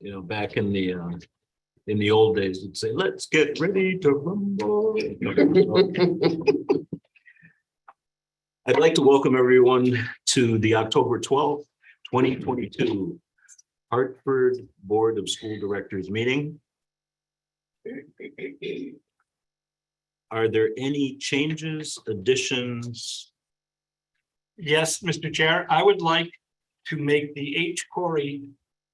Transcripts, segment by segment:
You know, back in the old days, it'd say, "Let's get ready to rumble." I'd like to welcome everyone to the October 12th, 2022 Hartford Board of School Directors meeting. Are there any changes, additions? Yes, Mr. Chair, I would like to make the HCOREI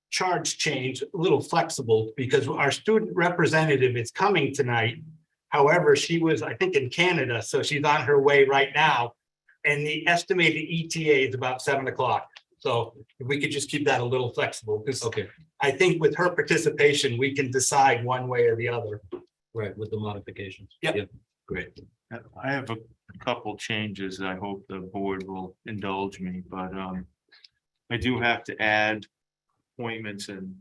charge change a little flexible because our student representative is coming tonight. However, she was, I think, in Canada, so she's on her way right now. And the estimated ETA is about 7 o'clock. So if we could just keep that a little flexible, because Okay, I think with her participation, we can decide one way or the other. right, with the modifications. Yep. Great. I have a couple changes. I hope the board will indulge me, but I do have to add appointments and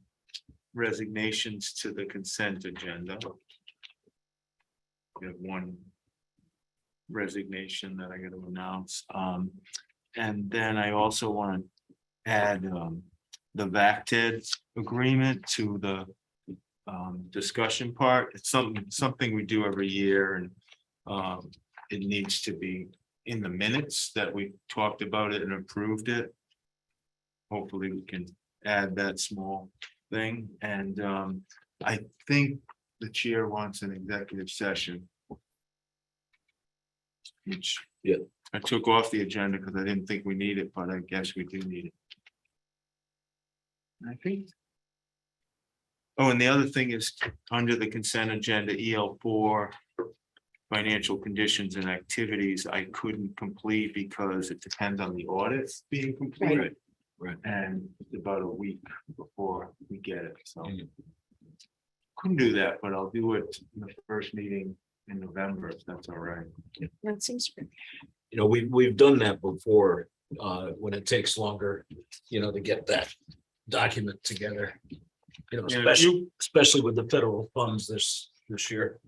resignations to the consent agenda. We have one resignation that I got to announce. And then I also want to add the VACTED agreement to the discussion part. It's something we do every year, and it needs to be in the minutes that we talked about it and approved it. Hopefully we can add that small thing. And I think the chair wants an executive session, which I took off the agenda because I didn't think we need it, but I guess we do need it. I think. Oh, and the other thing is under the consent agenda, EL4 financial conditions and activities, I couldn't complete because it depends on the audits being completed. Right. And it's about a week before we get it, so. Couldn't do that, but I'll do it in the first meeting in November, if that's all right. That seems good. You know, we've done that before, when it takes longer, to get that document together. Yeah, Especially with the federal funds this year.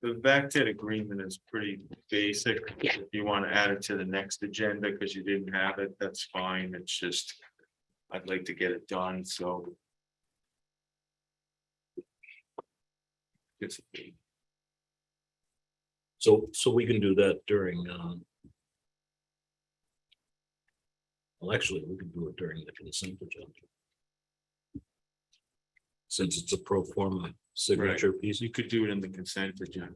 The VACTED agreement is pretty basic. If you want to add it to the next agenda because you didn't have it, that's fine. It's just, I'd like to get it done, so. It's So we can do that during, well, actually, we can do it during the consent agenda. Since it's a pro forma signature piece. You could do it in the consent agenda.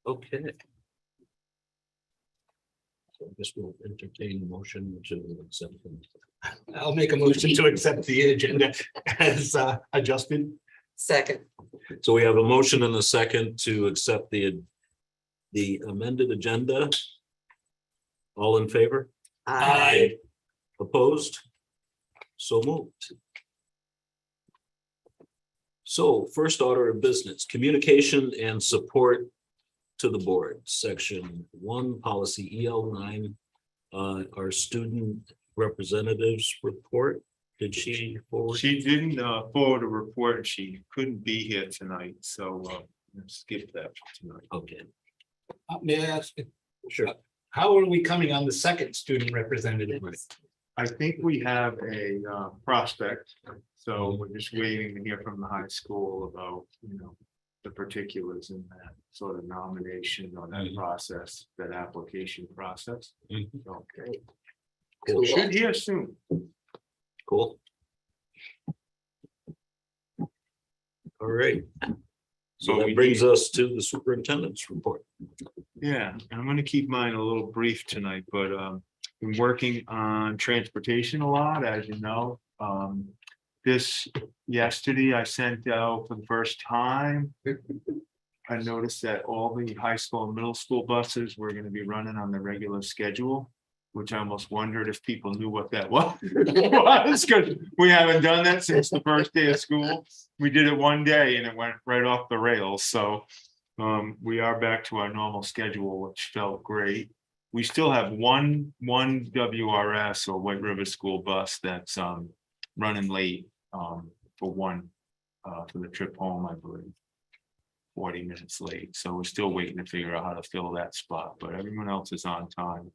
Okay. So I guess we'll entertain a motion to accept them. I'll make a motion to accept the agenda as adjusted. Second. So we have a motion and a second to accept the amended agenda. All in favor? Aye. Opposed? So moved. So first order of business, communication and support to the board, section 1, policy EL9, our student representatives report. Did she forward? She didn't forward a report, and she couldn't be here tonight, so skip that tonight. Okay, May I ask, sure. how are we coming on the second student representative? I think we have a prospect, so we're just waiting to hear from the high school about, the particulars in that sort of nomination or that process, that application process. Okay. Cool. Should hear soon. Cool. All right. So that brings us to the superintendent's report. Yeah, and I'm gonna keep mine a little brief tonight, but been working on transportation a lot, as you know. Yesterday I sent out for the first time. I noticed that all the high school and middle school buses were gonna be running on the regular schedule, which I almost wondered if people knew what that was. Because we haven't done that since the first day of school. We did it one day and it went right off the rails. So we are back to our normal schedule, which felt great. We still have one WRS or White River School bus that's running late for the trip home, I believe. 40 minutes late. So we're still waiting to figure out how to fill that spot, but everyone else is on time.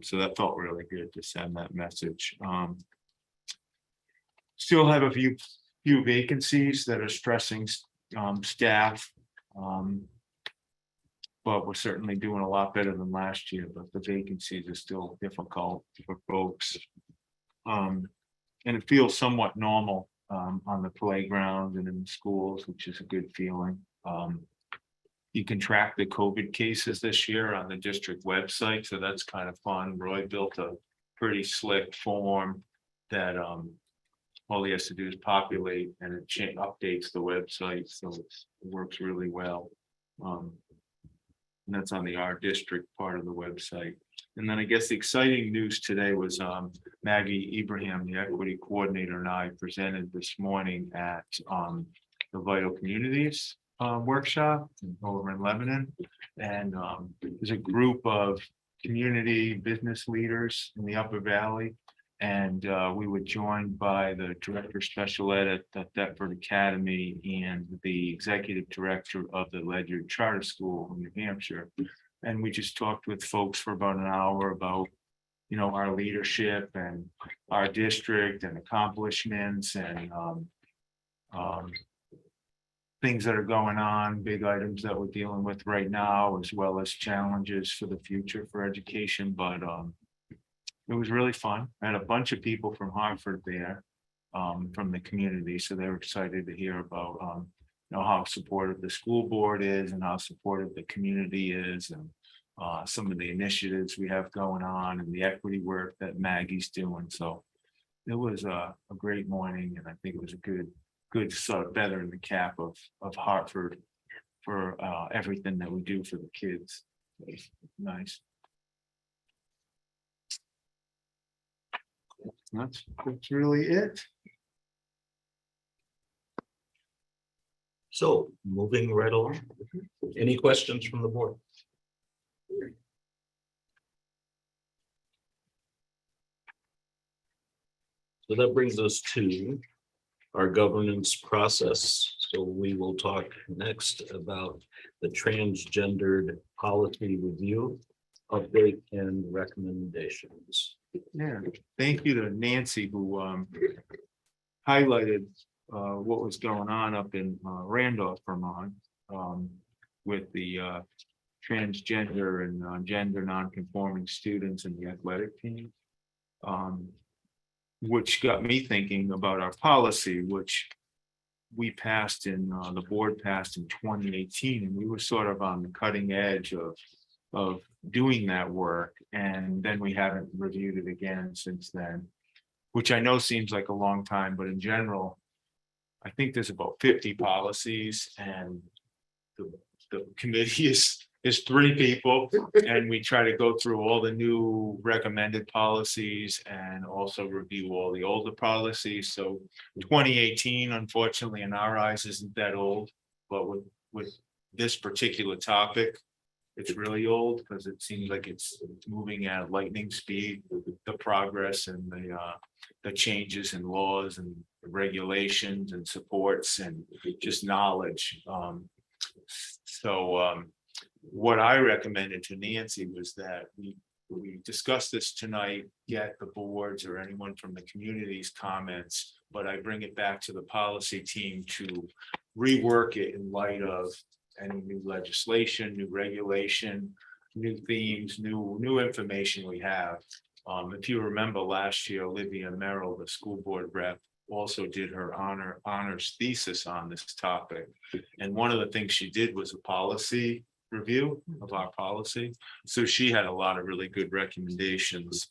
So that felt really good to send that message. Still have a few vacancies that are stressing staff. But we're certainly doing a lot better than last year, but the vacancies are still difficult for folks. And it feels somewhat normal on the playground and in the schools, which is a good feeling. You can track the COVID cases this year on the district website, so that's kind of fun. Roy built a pretty slick form that all he has to do is populate and it updates the website, so it works really well. And that's on the our district part of the website. And then I guess the exciting news today was Maggie Ibrahim, the equity coordinator, and I presented this morning at the Vital Communities workshop over in Lebanon. And there's a group of community business leaders in the Upper Valley. And we were joined by the director of special ed at the Thetford Academy and the executive director of the Ledyard Charter School in New Hampshire. And we just talked with folks for about an hour about, you know, our leadership and our district and accomplishments and things that are going on, big items that we're dealing with right now, as well as challenges for the future for education. But it was really fun. I had a bunch of people from Hartford there, from the community, so they were excited to hear about you know, how supportive the school board is and how supportive the community is, and some of the initiatives we have going on and the equity work that Maggie's doing. So it was a great morning, and I think it was a good sort of feather in the cap of Hartford for everything that we do for the kids. Nice. That's really it. So moving right along. Any questions from the board? So that brings us to our governance process. So we will talk next about the transgendered policy review, update and recommendations. Yeah, thank you to Nancy who highlighted what was going on up in Randolph, Vermont, with the transgender and gender non-conforming students in the athletic team, which got me thinking about our policy, which we passed in the board passed in 2018, and we were sort of on the cutting edge of doing that work, and then we haven't reviewed it again since then, which I know seems like a long time, but in general, I think there's about 50 policies, and the committee is 3 people, and we try to go through all the new recommended policies and also review all the older policies. So 2018, unfortunately, in our eyes, isn't that old, but with this particular topic, it's really old because it seems like it's moving at lightning speed, the progress and the changes in laws and regulations and supports and just knowledge. What I recommended to Nancy was that we discuss this tonight, get the boards or anyone from the community's comments, but I bring it back to the policy team to rework it in light of any new legislation, new regulation, new themes, new information we have. If you remember last year, Olivia Merrill, the school board rep, also did her honors thesis on this topic. And one of the things she did was a policy review of our policy. So she had a lot of really good recommendations.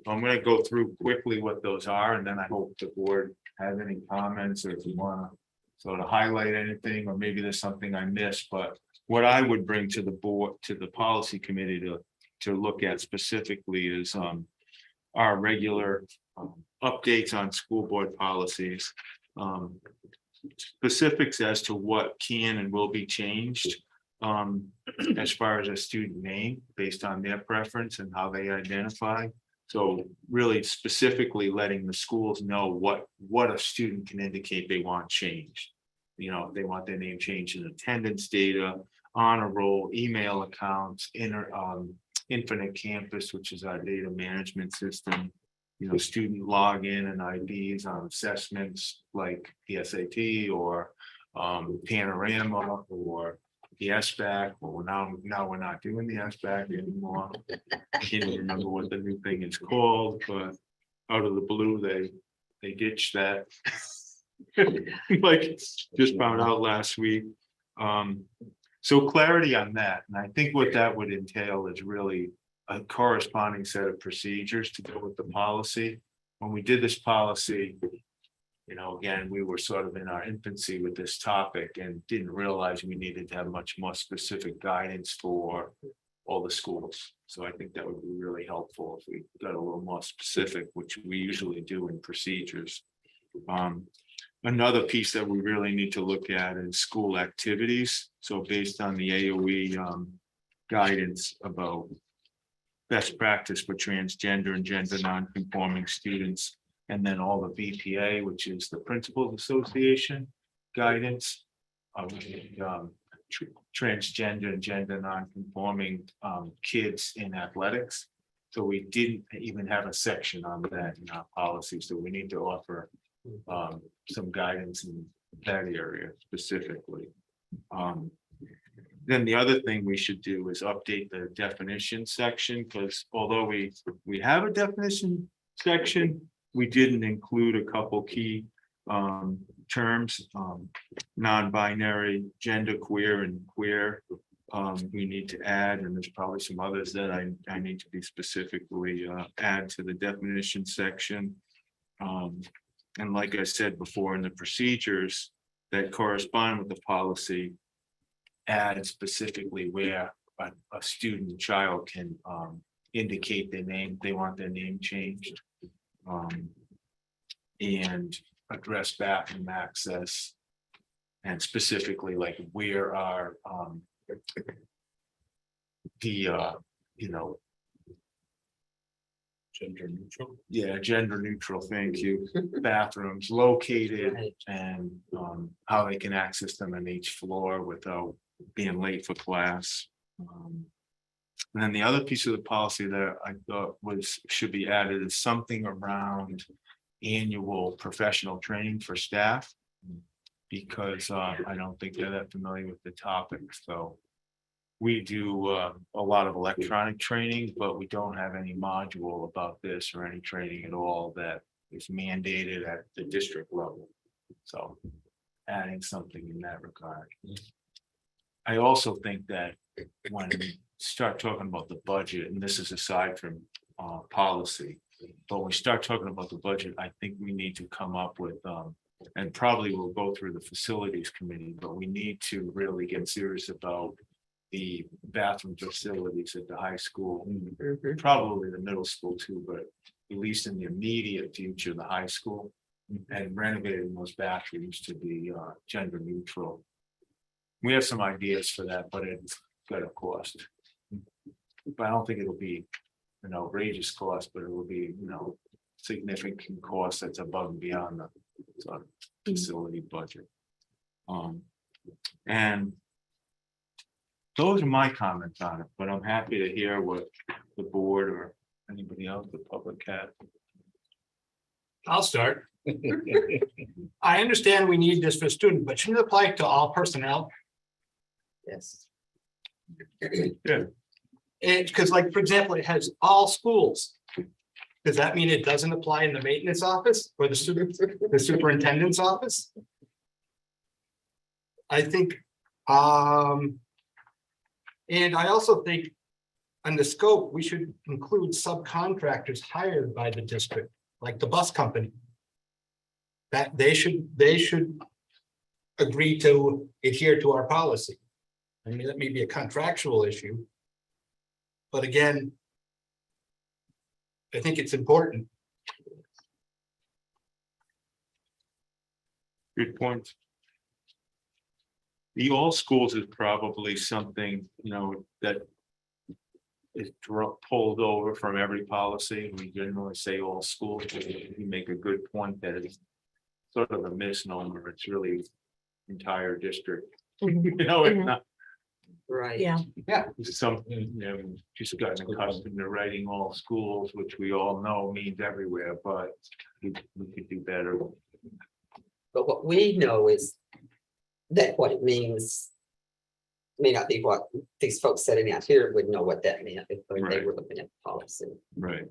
I'm going to go through quickly what those are, and then I hope the board has any comments, or if you want to sort of highlight anything, or maybe there's something I missed. But what I would bring to the board, to the policy committee to look at specifically is our regular updates on school board policies, specifics as to what can and will be changed as far as a student name based on their preference and how they identify. So really specifically letting the schools know what a student can indicate they want changed. You know, if they want their name changed in attendance data, honor roll, email accounts, Infinite Campus, which is our data management system. You know, student login and IDs on assessments like the SAT or Panorama or the SBAC. Well, now we're not doing the SBAC anymore. I can't even remember what the new thing is called, but out of the blue, they ditched that. Like, just found out last week. So clarity on that, and I think what that would entail is really a corresponding set of procedures to go with the policy. When we did this policy, you know, again, we were sort of in our infancy with this topic and didn't realize we needed to have much more specific guidance for all the schools. So I think that would be really helpful if we got a little more specific, which we usually do in procedures. Another piece that we really need to look at is school activities. So based on the AOE guidance about best practice for transgender and gender non-conforming students, and then all the BPA, which is the Principals Association guidance of transgender and gender non-conforming kids in athletics. So we didn't even have a section on that in our policy. So we need to offer some guidance in that area specifically. Then the other thing we should do is update the definition section, because although we have a definition section, we didn't include a couple key terms, non-binary, genderqueer, and queer. We need to add, and there's probably some others that I need to be specifically add to the definition section. And like I said before, in the procedures that correspond with the policy, add specifically where a student child can indicate their name, they want their name changed. And address bathroom access. And specifically, like, where are you know, Gender neutral. yeah, gender neutral, thank you, bathrooms located, and how they can access them on each floor without being late for class. And then the other piece of the policy that I thought should be added is something around annual professional training for staff, because I don't think they're that familiar with the topic. So we do a lot of electronic training, but we don't have any module about this or any training at all that is mandated at the district level. So adding something in that regard. I also think that when we start talking about the budget, and this is aside from policy, but when we start talking about the budget, I think we need to come up with, and probably we'll go through the facilities committee, but we need to really get serious about the bathroom facilities at the high school, probably the middle school too, but at least in the immediate future, the high school, and renovating those bathrooms to be gender neutral. We have some ideas for that, but it's got a cost. But I don't think it'll be an outrageous cost, but it will be, you know, significant cost that's above and beyond the facility budget. And those are my comments on it, but I'm happy to hear what the board or anybody else, the public has. I'll start. I understand we need this for students, but shouldn't it apply to all personnel? Yes. Yeah. Because, like, for example, it has all schools. Does that mean it doesn't apply in the maintenance office or the superintendent's office? I think, and I also think on the scope, we should include subcontractors hired by the district, like the bus company. That they should agree to adhere to our policy. I mean, that may be a contractual issue. But again, I think it's important. Good point. The all schools is probably something, you know, that is pulled over from every policy. We generally say all schools, but you make a good point that it's sort of a misnomer. It's really entire district. Mhm. You know, it's Mhm. not Right. Yeah, something, just gotten accustomed to writing all schools, which we all know means everywhere, but we could do better. But what we know is that what it means may not be what these folks sitting out here would know what that meant if they Right. were looking at the policy. Right.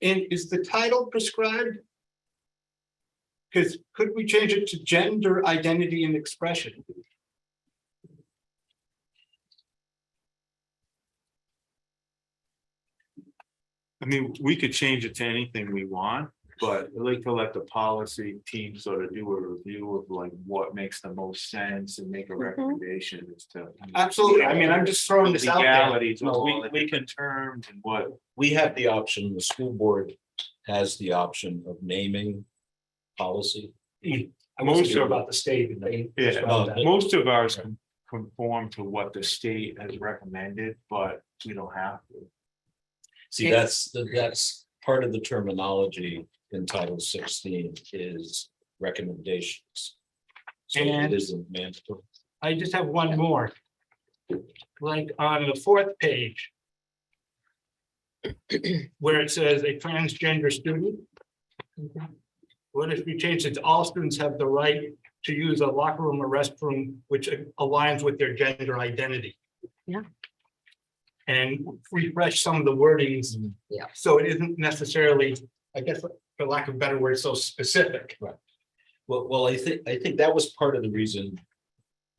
And is the title prescribed? Because could we change it to gender identity and expression? I mean, we could change it to anything we want, but I'd like to let the policy team sort of do a review of like what makes the most sense and make a recommendation as to. Absolutely. I mean, I'm just throwing this out there. Legalities, of No, all we the can- different terms and what. We have the option, the school board has the option of naming policy. I wasn't sure about the state. and they Yeah, prescribed that. most of ours conform to what the state has recommended, but we don't have to. See, that's part of the terminology in Title 16 is recommendations. So And- it isn't mandatory. I just have one more. Like on the fourth page. Where it says a transgender student. What if we change it to all students have the right to use a locker room or restroom which aligns with their gender identity? Yeah. And refresh some of the wordings. Yeah. So it isn't necessarily, I guess, for lack of a better word, so specific. Well, I think that was part of the reason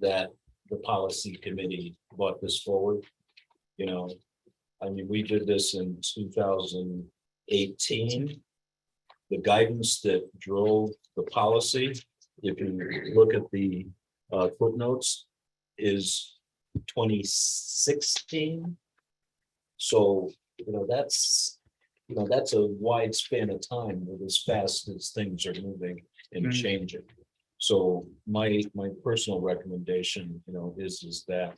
that the policy committee brought this forward. You know, I mean, we did this in 2018. The guidance that drove the policy, if you look at the footnotes, is 2016. So, that's a wide span of time with as fast as things are moving and changing. So my personal recommendation, is that,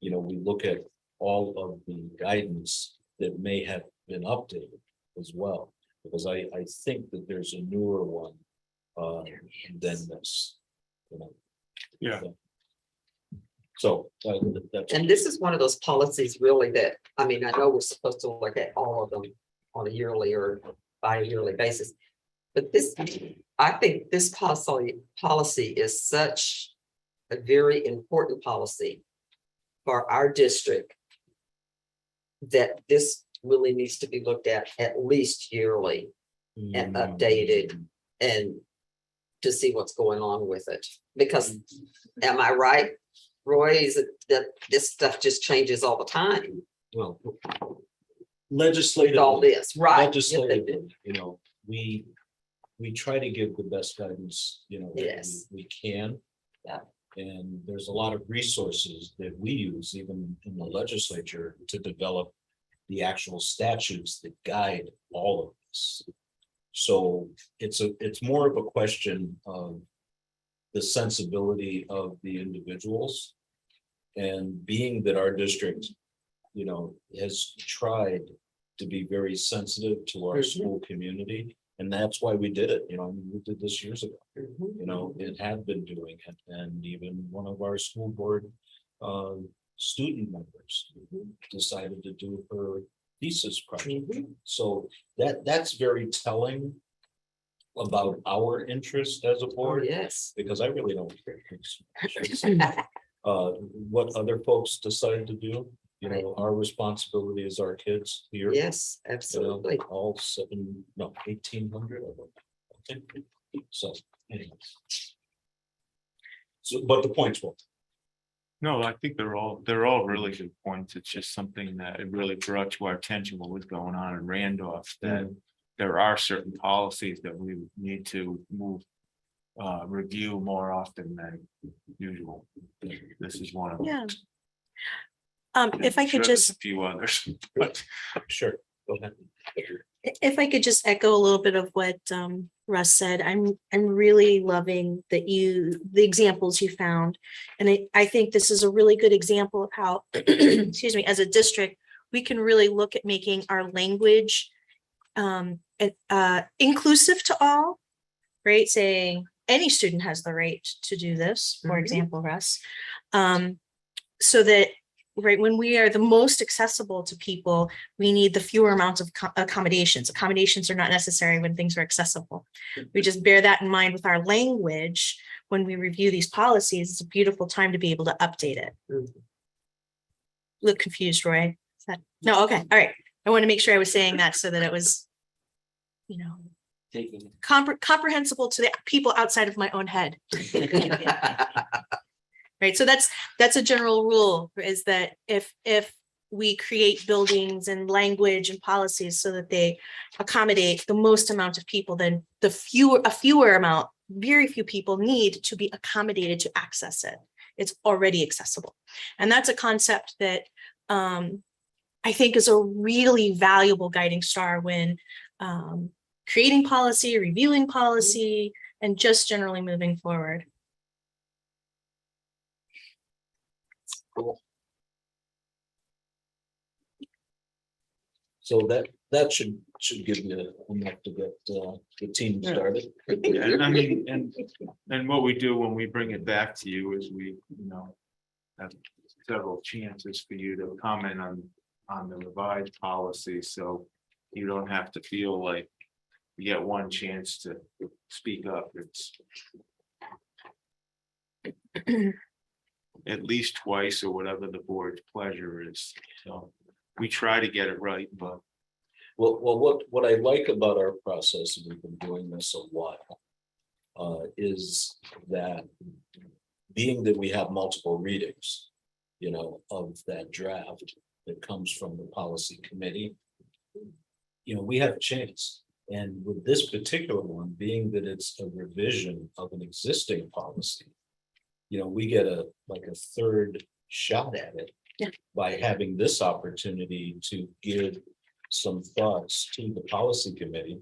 we look at all of the guidance that may have been updated as well, because I think that there's a newer one than this. Yeah. So that's. And this is one of those policies really that, I mean, I know we're supposed to look at all of them on a yearly or bi-yearly basis. But this, I think this policy is such a very important policy for our district that this really needs to be looked at least yearly and updated and to see what's going on with it. Because, am I right, Roy, is it that this stuff just changes all the time? Well, With legislative. all this, right? Legislatively, we try to give the best guidance, that Yes. we can. Yeah. And there's a lot of resources that we use, even in the legislature, to develop the actual statutes that guide all of this. So it's more of a question of the sensibility of the individuals. And being that our district, has tried to be very sensitive to our school community. And that's why we did it, we did this years ago, it had been doing it. And even one of our school board student members decided to do her thesis project. So that's very telling about our interest as a Oh, board, yes. because I really don't care. What other folks decide to do, our responsibility is our kids here. Yes, absolutely. All 1,800 of them. So anyways. So, but the points will. No, I think they're all really good points. It's just something that it really brought to our attention what was going on in Randolph, that there are certain policies that we need to review more often than usual. This is one of them. yeah. And If I I'm sure could there's just, a few others, but Sure, go ahead. if I could just echo a little bit of what Russ said, I'm really loving that the examples you found. And I think this is a really good example of how, excuse me, as a district, we can really look at making our language inclusive to all, right? Saying any student has the right to do this, for Mhm. example, Russ. So that, right, when we are the most accessible to people, we need the fewer amounts of accommodations. Accommodations are not necessary when things are accessible. We just bear that in mind with our language. When we review these policies, it's a beautiful time to be able to update it. Mhm. Look confused, Roy. Is that, no, okay, all right. I want to make sure I was saying that so that it was, you know, comprehensible to the people outside of my own head. Right, so that's a general rule, is that if we create buildings and language and policies so that they accommodate the most amount of people, then a fewer amount, very few people need to be accommodated to access it. It's already accessible. And that's a concept that I think is a really valuable guiding star when creating policy, reviewing policy, and just generally moving forward. Cool. So that should give you enough to get the team started. Yeah, and I mean, and what we do when we bring it back to you is we, have several chances for you to comment on the revised policy, so you don't have to feel like you get one chance to speak up. It's at least twice or whatever the board's pleasure is. So we try to get it right, but Well, what I like about our process, and we've been doing this a while, is that being that we have multiple readings, of that draft that comes from the policy committee, we have a chance. And with this particular one, being that it's a revision of an existing policy, we get a third shot at it. Yeah. By having this opportunity to give some thoughts to the policy committee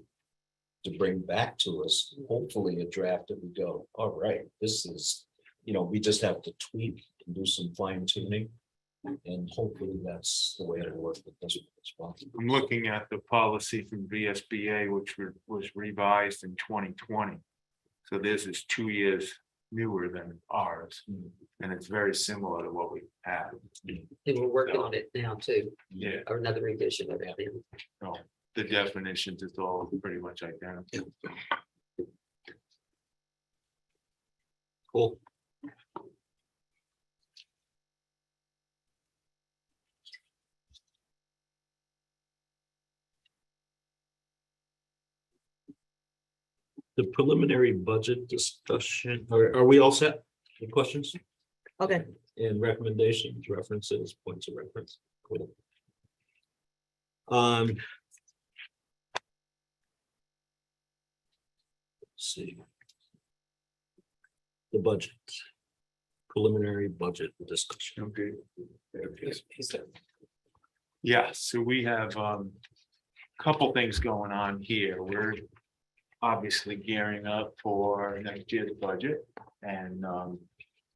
to bring back to us, hopefully a draft that we go, all right, this is, we just have to tweak and do some fine tuning. And hopefully that's the way it'll work with this one. I'm looking at the policy from VSBA, which was revised in 2020. So this is 2 years newer than ours, and it's very similar to what we had. And we're working on it now too, Yeah, or another revision of it. no, the definitions is all pretty much identical. Cool. The preliminary budget discussion, are we all set? Any questions? Okay. And recommendations, references, points of reference? Cool. Let's see. The budget. Preliminary budget discussion. Okay. Yeah, so we have couple things going on here. We're obviously gearing up for next year's budget, and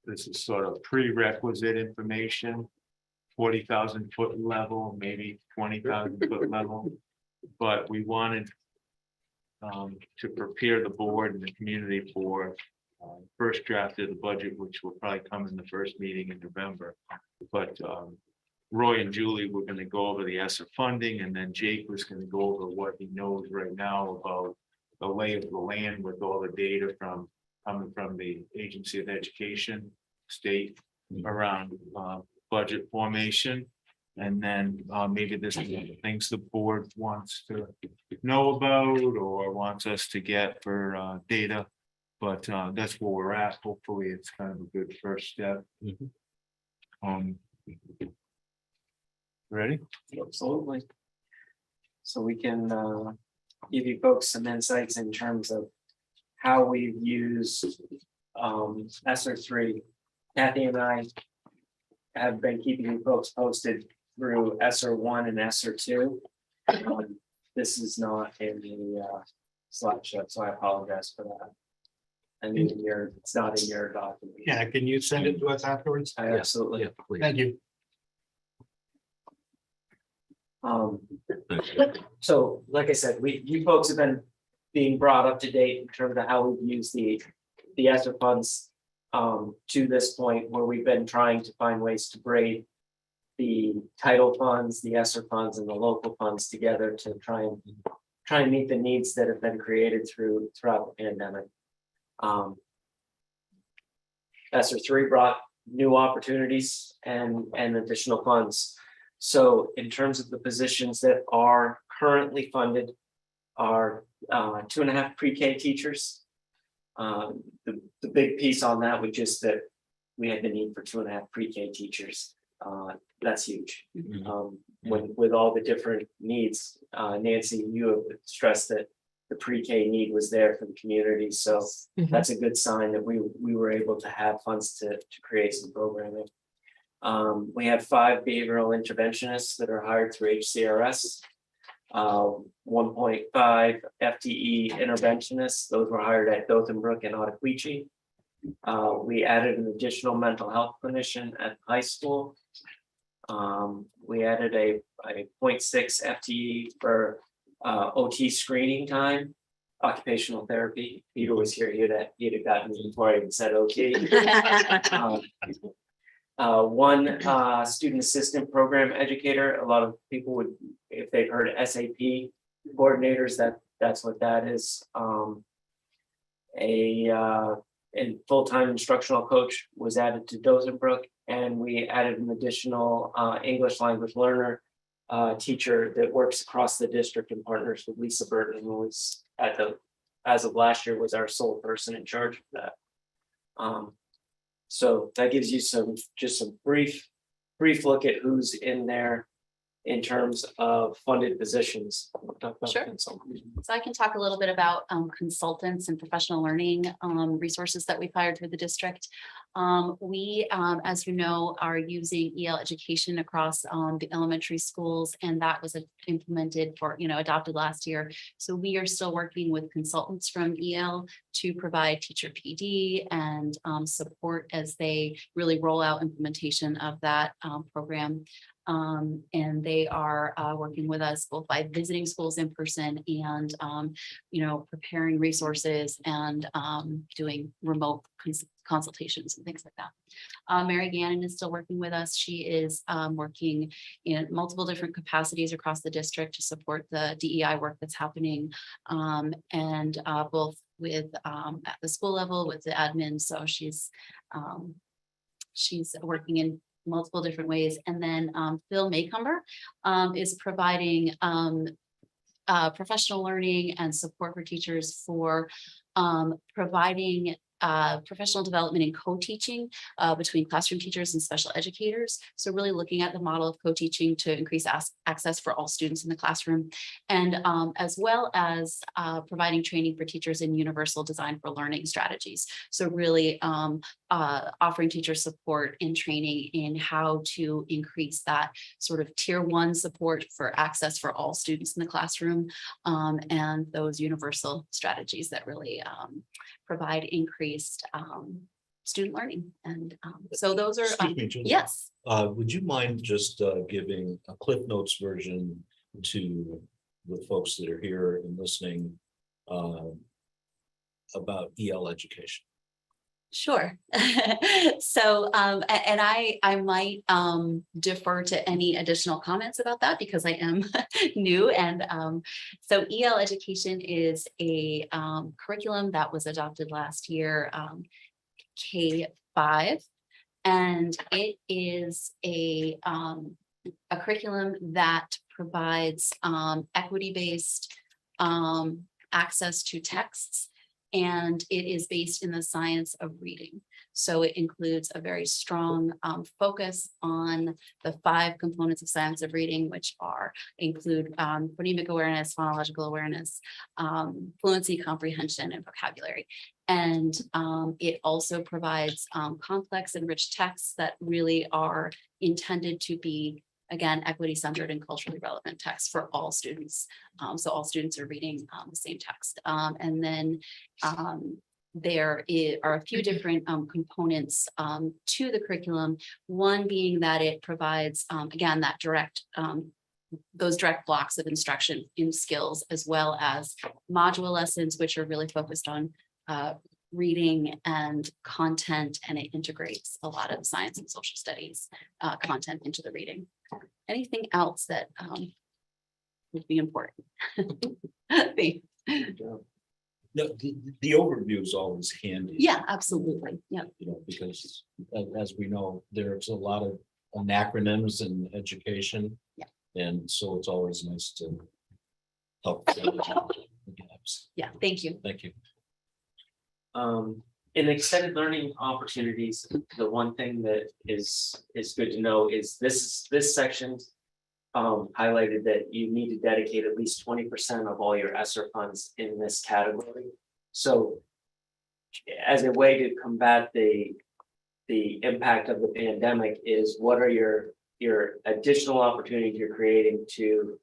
this is sort of prerequisite information, 40,000 foot level, maybe 20,000 foot level. But we wanted to prepare the board and the community for first draft of the budget, which will probably come in the first meeting in November. But Roy and Julie were going to go over the ESSER funding, and then Jake was going to go over what he knows right now about the lay of the land with all the data coming from the Agency of Education state around budget formation. And then maybe this is the things the board wants to know about or wants us to get for data. But that's where we're at. Hopefully it's kind of a good first step. Ready? Absolutely. So we can give you folks some insights in terms of how we've used ESSER 3. Kathy and I have been keeping you folks posted through ESSER 1 and ESSER 2. This is not in the slideshow, so I apologize for that. I mean, it's not in your document. Yeah, can you send it to us afterwards? Absolutely. Yeah, please. Thank you. So like I said, you folks have been being brought up to date in terms of how we've used the the ESSER funds to this point where we've been trying to find ways to braid the title funds, the ESSER funds, and the local funds together to try and meet the needs that have been created throughout the pandemic. ESSER 3 brought new opportunities and additional funds. So in terms of the positions that are currently funded are 2.5 pre-K teachers. The big piece on that was just that we had the need for 2.5 pre-K teachers. That's huge. With all the different needs, Nancy, you have stressed that the pre-K need was there for the community. So that's a good sign that we were able to have funds to create some programming. We have 5 behavioral interventionists that are hired through HCRS. 1.5 FTE interventionists, those were hired at Dothanbrook and Ottaquechee. We added an additional mental health clinician at the high school. We added a 0.6 FTE for OT screening time, occupational therapy. Peter was here, he'd have gotten me before I even said OT. One student assistant program educator. A lot of people would, if they've heard SAP coordinators, that's what that is. A full-time instructional coach was added to Dothanbrook, and we added an additional English language learner teacher that works across the district and partners with Lisa Burton, who was as of last year was our sole person in charge of that. So that gives you some brief look at who's in there in terms of funded positions. Sure. So I can talk a little bit about consultants and professional learning resources that we've hired through the district. We, as you know, are using EL education across the elementary schools, and that was implemented adopted last year. So we are still working with consultants from EL to provide teacher PD and support as they really roll out implementation of that program. And they are working with us both by visiting schools in person and, preparing resources and doing remote consultations and things like that. Mary Gannon is still working with us. She is working in multiple different capacities across the district to support the DEI work that's happening, and both with at the school level with the admin. So she's working in multiple different ways. And then Phil Maycumber is providing professional learning and support for teachers for providing professional development and co-teaching between classroom teachers and special educators. So really looking at the model of co-teaching to increase access for all students in the classroom, and as well as providing training for teachers in universal design for learning strategies. So really offering teachers support and training in how to increase that sort of tier 1 support for access for all students in the classroom, and those universal strategies that really provide increased student learning. And so those are, Excuse me, Julie. yes. Would you mind just giving a Cliff Notes version to the folks that are here and listening about EL education? Sure. So, and I might defer to any additional comments about that because I am new. And so EL education is a curriculum that was adopted last year, K-5, and it is a curriculum that provides equity-based access to texts. And it is based in the science of reading. So it includes a very strong focus on the 5 components of science of reading, which include phonemic awareness, phonological awareness, fluency, comprehension, and vocabulary. And it also provides complex and rich texts that really are intended to be, again, equity-centered and culturally relevant text for all students. So all students are reading the same text. And then there are a few different components to the curriculum. One being that it provides, again, that those direct blocks of instruction in skills, as well as module lessons, which are really focused on reading and content, and it integrates a lot of science and social studies content into the reading. Anything else that would be important? Thanks. The overview is always handy. Yeah, absolutely. Yeah. You know, because as we know, there's a lot of acronyms in education. Yeah. And so it's always nice to help. fill the gaps. Yeah. Thank you. Thank you. In extended learning opportunities, the one thing that is good to know is this section highlighted that you need to dedicate at least 20% of all your ESSER funds in this category. So as a way to combat the impact of the pandemic is what are your additional opportunities you're creating to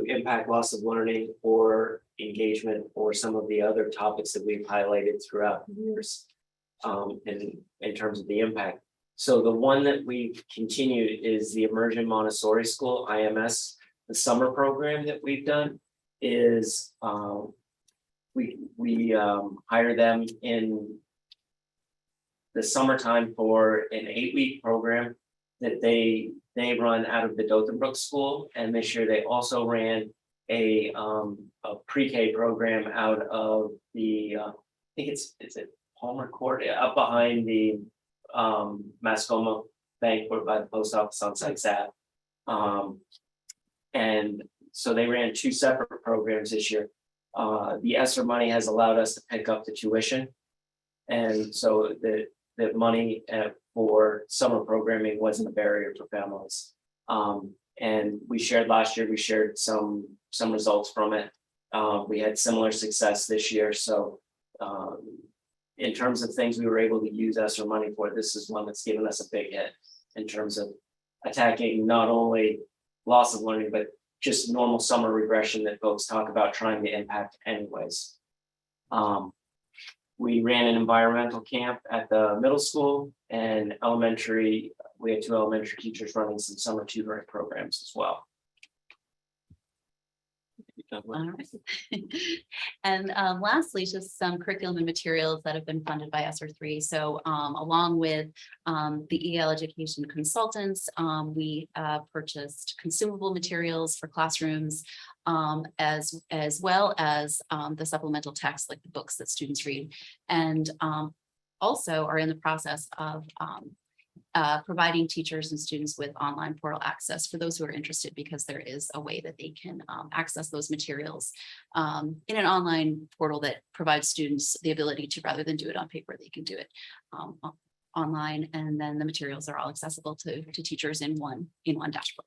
impact loss of learning or engagement or some of the other topics that we've highlighted throughout the years in terms of the impact. So the one that we've continued is the Immersion Montessori School, IMS. The summer program that we've done is we hire them in the summertime for an 8-week program that they run out of the Dothenbrook School, and this year they also ran a pre-K program out of the I think it's Palmer Court up behind the Mascoma Bank or by the post office on Sykes Ave. And so they ran 2 separate programs this year. The ESSER money has allowed us to pick up the tuition, and so the money for summer programming wasn't a barrier for families. And we shared last year, we shared some results from it. We had similar success this year. So in terms of things we were able to use ESSER money for, this is one that's given us a big hit in terms of attacking not only loss of learning, but just normal summer regression that folks talk about trying to impact anyways. We ran an environmental camp at the middle school and elementary. We had 2 elementary teachers running some summer tutoring programs as well. All right. And lastly, just some curriculum and materials that have been funded by ESSER 3. So along with the EL education consultants, we purchased consumable materials for classrooms, as well as the supplemental text, like the books that students read, and also are in the process of providing teachers and students with online portal access for those who are interested, because there is a way that they can access those materials in an online portal that provides students the ability to, rather than do it on paper, they can do it online, and then the materials are all accessible to teachers in one dashboard.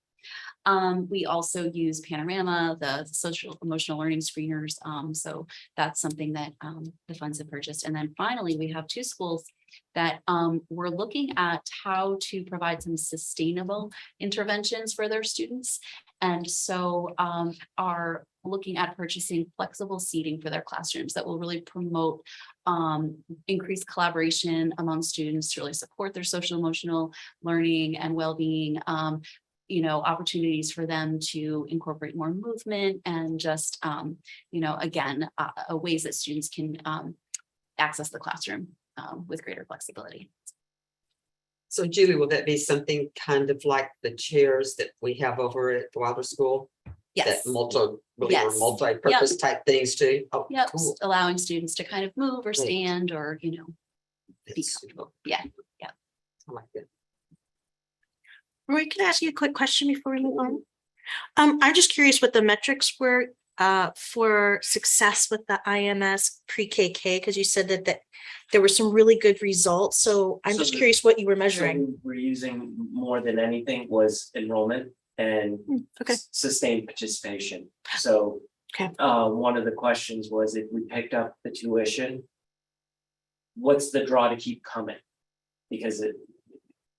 We also use Panorama, the social emotional learning screeners. So that's something that the funds have purchased. And then finally, we have 2 schools that we're looking at how to provide some sustainable interventions for their students. And so are looking at purchasing flexible seating for their classrooms that will really promote increased collaboration among students to really support their social emotional learning and well-being. Opportunities for them to incorporate more movement and just, again, ways that students can access the classroom with greater flexibility. So Julie, will that be something kind of like the chairs that we have over at the Wilder School? Yes. That really Yes. are multi-purpose type things too? Oh, Yep. cool. Allowing students to kind of move or Great. stand or, be That's comfortable. Yeah. I like that. Roy, can I ask you a quick question before we move on? I'm just curious what the metrics were for success with the IMS pre-KK, because you said that there were some really good results. So I'm just curious what you were measuring. So we're using more than anything was enrollment and Okay. sustained participation. So Okay. One of the questions was, if we picked up the tuition, what's the draw to keep coming? Because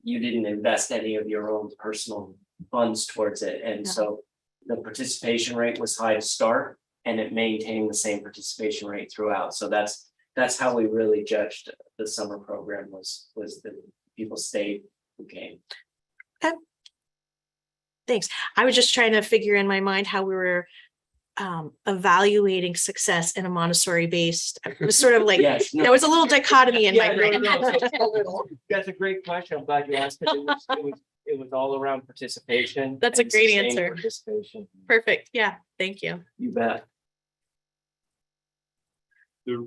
you didn't invest any of your own personal funds towards it. And so the participation rate was high to start, and it maintained the same participation rate throughout. So that's how we really judged the summer program was that people stayed who came. Okay. Thanks. I was just trying to figure in my mind how we were evaluating success in a Montessori based, it was sort of like, Yes, there was a little dichotomy in my Yeah, brain. That's a great question. I'm glad you asked it. It was all around participation. That's a and great sustained answer. Participation. Perfect. Yeah, thank you. You bet. The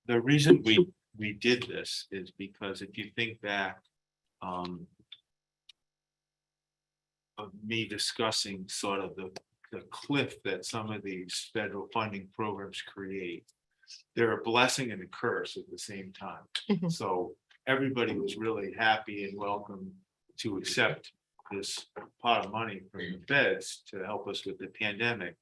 reason we did this is because if you think back, of me discussing sort of the cliff that some of these federal funding programs create, they're a blessing and a curse at the same time. Mhm. So everybody was really happy and welcome to accept this pot of money from the feds to help us with the pandemic.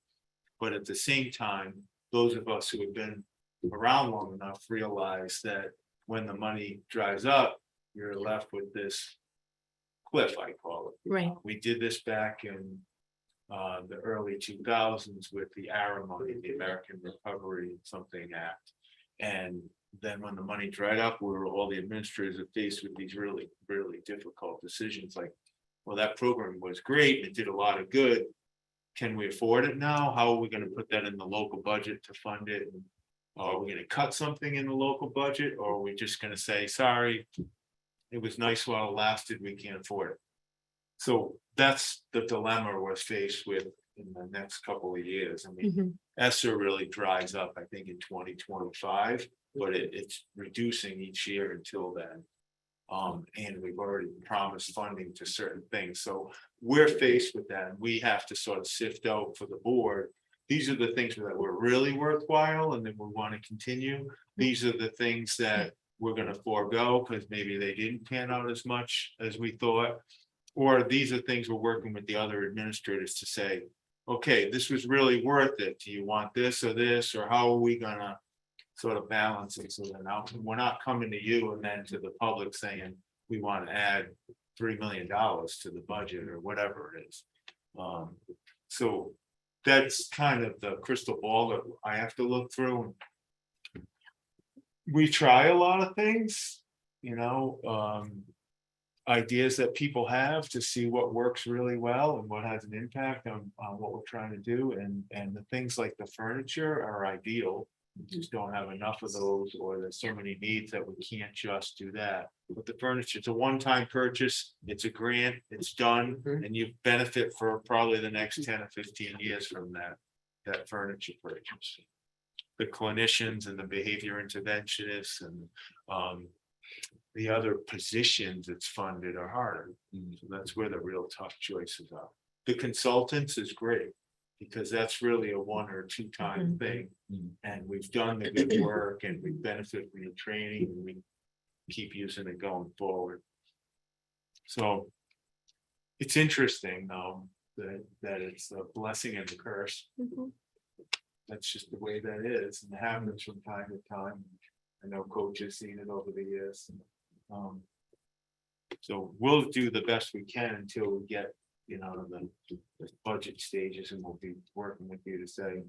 But at the same time, those of us who have been around long enough realize that when the money dries up, you're left with this cliff, I call it. Right. We did this back in the early 2000s with the ARA money, the American Recovery Something Act. And then when the money dried up, all the administrators are faced with these really, really difficult decisions like, well, that program was great, it did a lot of good. Can we afford it now? How are we going to put that in the local budget to fund it? Are we going to cut something in the local budget, or are we just going to say, sorry, it was nice while it lasted, we can't afford it? So that's the dilemma we're faced with in the next couple of years. I mean, Mhm. ESSER really dries up, I think, in 2025, but it's reducing each year until then. And we've already promised funding to certain things. So we're faced with that. And we have to sort of sift out for the board. These are the things that were really worthwhile and then we want to continue. These are the things that we're going to forego because maybe they didn't pan out as much as we thought. Or these are things we're working with the other administrators to say, okay, this was really worth it. Do you want this, or how are we gonna sort of balance it so that now we're not coming to you and then to the public saying, we want to add $3 million to the budget or whatever it is. So that's kind of the crystal ball that I have to look through. We try a lot of things, you know, ideas that people have to see what works really well and what has an impact on what we're trying to do. And the things like the furniture are ideal. We just don't have enough of those, or there's so many needs that we can't just do that. But the furniture, it's a one-time purchase, it's a grant, it's done, and you benefit for probably the next 10 or 15 years from that furniture purchase. The clinicians and the behavior interventionists and the other positions it's funded are harder. So that's where the real tough choices are. The consultants is great because that's really a 1 or 2 time thing. And we've done the good work and we benefit from the training and we keep using it going forward. So it's interesting though, that it's a blessing and a curse. That's just the way that is, and it happens from time to time. I know Coach has seen it over the years. So we'll do the best we can until we get, you know, the budget stages, and we'll be working with you to say,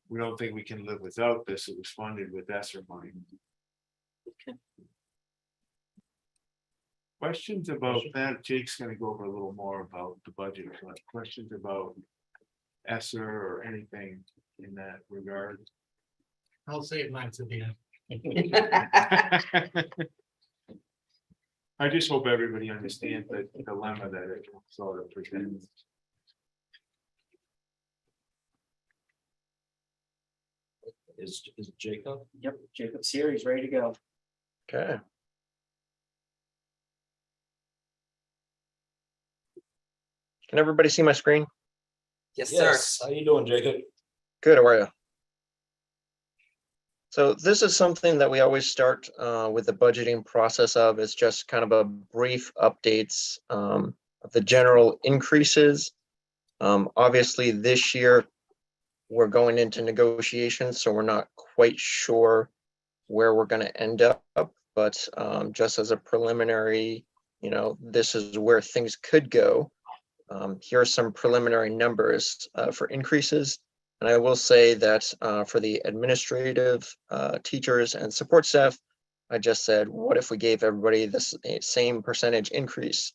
we don't think we can live without this. It was funded with ESSER money. Okay. Questions about that? Jake's gonna go over a little more about the budget, but questions about ESSER or anything in that regard? I'll save mine to the end. I just hope everybody understands the dilemma that it sort of presents. Is Jacob? Yep, Jacob's here, he's ready to go. Okay. Can everybody see my screen? Yes, sir. How you doing, Jacob? Good, how are you? So this is something that we always start with the budgeting process of. It's just kind of a brief updates of the general increases. Obviously, this year, we're going into negotiations, so we're not quite sure where we're going to end up. But just as a preliminary, you know, this is where things could go. Here are some preliminary numbers for increases. And I will say that for the administrative teachers and support staff, I just said, what if we gave everybody the same percentage increase?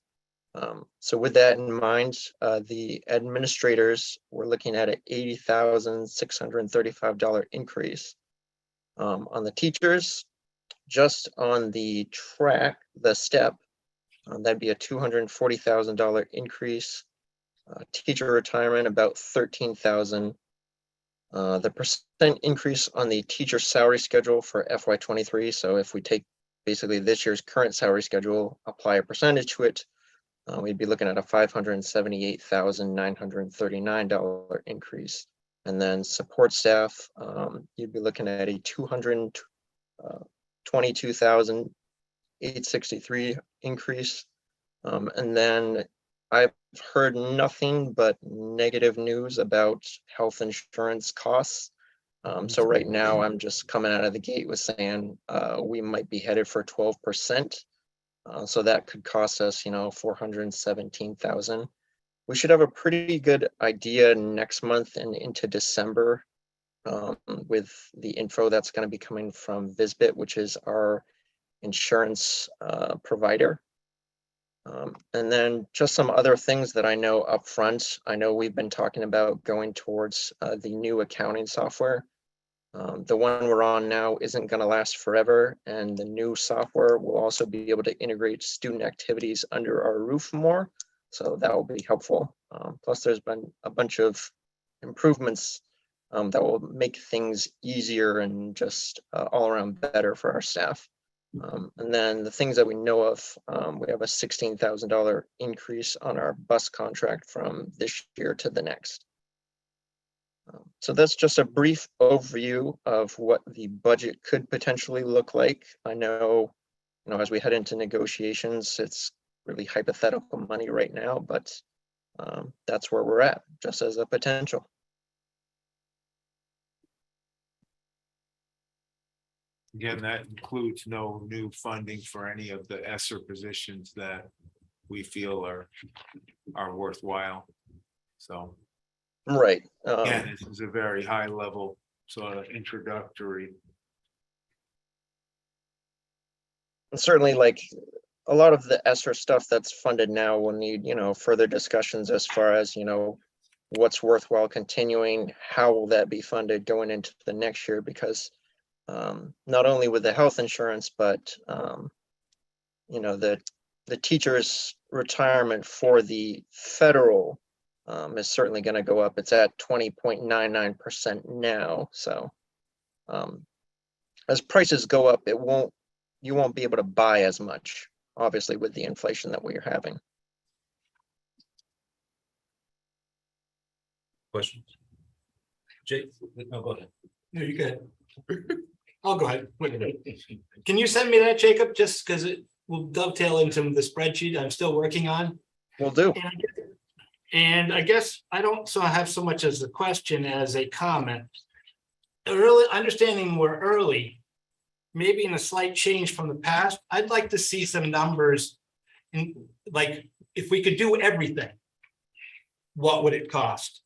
So with that in mind, the administrators, we're looking at an $80,635 increase. On the teachers, just on the track, the step, that'd be a $240,000 increase. Teacher retirement, about 13,000. The percent increase on the teacher salary schedule for FY23. So if we take basically this year's current salary schedule, apply a percentage to it, we'd be looking at a $578,939 increase. And then support staff, you'd be looking at a $222,863 increase. And then I've heard nothing but negative news about health insurance costs. So right now I'm just coming out of the gate with saying we might be headed for 12%. So that could cost us, $417,000. We should have a pretty good idea next month and into December with the info that's going to be coming from Visbit, which is our insurance provider. And then just some other things that I know up front. I know we've been talking about going towards the new accounting software. The one we're on now isn't going to last forever, and the new software will also be able to integrate student activities under our roof more. So that will be helpful. Plus, there's been a bunch of improvements that will make things easier and just all around better for our staff. And then the things that we know of, we have a $16,000 increase on our bus contract from this year to the next. So that's just a brief overview of what the budget could potentially look like. I know, as we head into negotiations, it's really hypothetical money right now, but that's where we're at, just as a potential. Again, that includes no new funding for any of the ESSER positions that we feel are worthwhile. So. Right. Again, this is a very high level sort of introductory. And certainly, like a lot of the ESSER stuff that's funded now will need, further discussions as far as, what's worthwhile continuing, how will that be funded going into the next year, because not only with the health insurance, but the teachers' retirement for the federal is certainly going to go up. It's at 20.99% now. So as prices go up, you won't be able to buy as much, obviously, with the inflation that we're having. Questions? Jake, no, go ahead. No, you go ahead. I'll go ahead. Wait a minute. Can you send me that, Jacob, just because it will dovetail into the spreadsheet I'm still working on? Will do. And I guess I don't have so much as a question as a comment. Really understanding we're early, maybe in a slight change from the past, I'd like to see some numbers in, like, if we could do everything, what would it cost?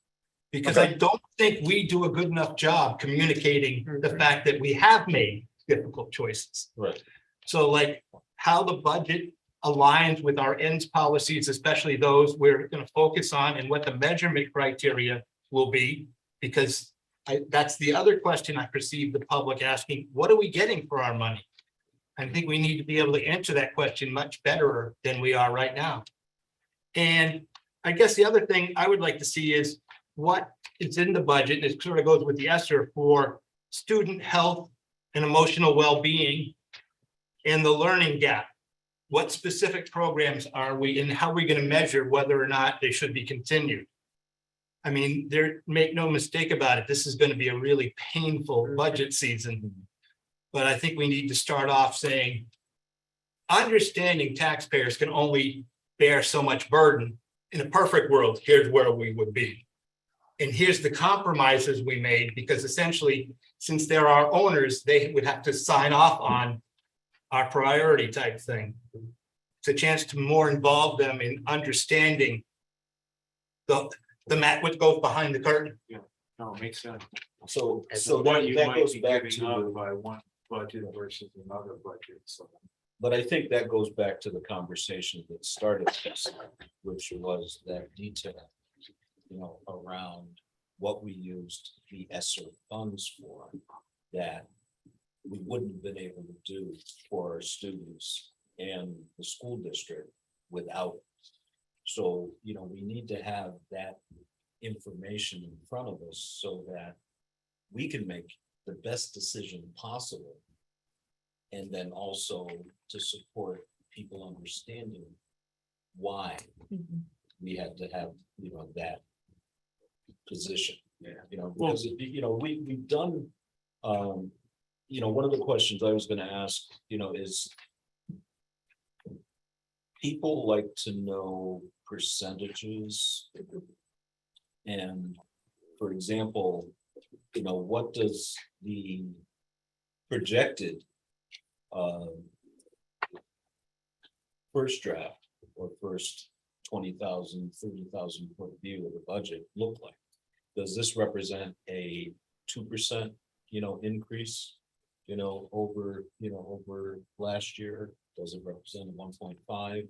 Because I don't think we do a good enough job communicating the fact that we have made difficult choices. Right. So like how the budget aligns with our ends policies, especially those we're going to focus on, and what the measurement criteria will be, because that's the other question I perceive the public asking, what are we getting for our money? I think we need to be able to answer that question much better than we are right now. And I guess the other thing I would like to see is what is in the budget, and it sort of goes with the ESSER, for student health and emotional well-being and the learning gap. What specific programs are we, and how are we going to measure whether or not they should be continued? I mean, make no mistake about it, this is going to be a really painful budget season. But I think we need to start off saying, understanding taxpayers can only bear so much burden. In a perfect world, here's where we would be. And here's the compromises we made, because essentially, since they're our owners, they would have to sign off on our priority type thing. It's a chance to more involve them in understanding the mat what goes behind the curtain. Yeah, no, it makes sense. So What you that might goes be back giving up to, by one budget versus another budget, so. But I think that goes back to the conversation that started this, which was that detail, around what we used the ESSER funds for, that we wouldn't have been able to do for our students and the school district without it. So, we need to have that information in front of us so that we can make the best decision possible. And then also to support people understanding why we had to have, that position. Because, we've done, one of the questions I was gonna ask, is people like to know percentages. And for example, what does the projected first draft or first 20,000, 30,000 foot view of the budget look like? Does this represent a 2%, increase, over last year? Does it represent a 1.5%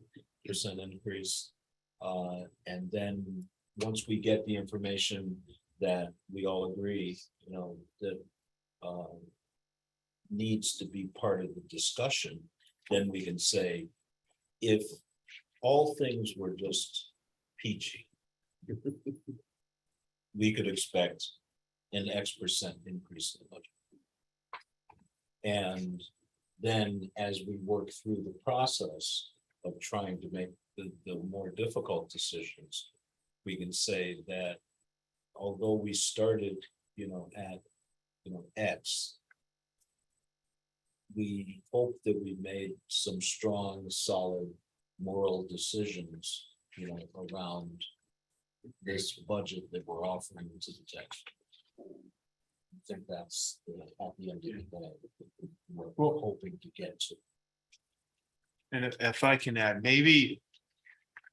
increase? And then once we get the information that we all agree, that needs to be part of the discussion, then we can say, if all things were just peachy, we could expect an X% increase in the budget. And then as we work through the process of trying to make the more difficult decisions, we can say that although we started, at, X, we hope that we made some strong, solid moral decisions, around this budget that we're offering to the taxpayers. I think that's at the end of the day, we're hoping to get to. And if I can add, maybe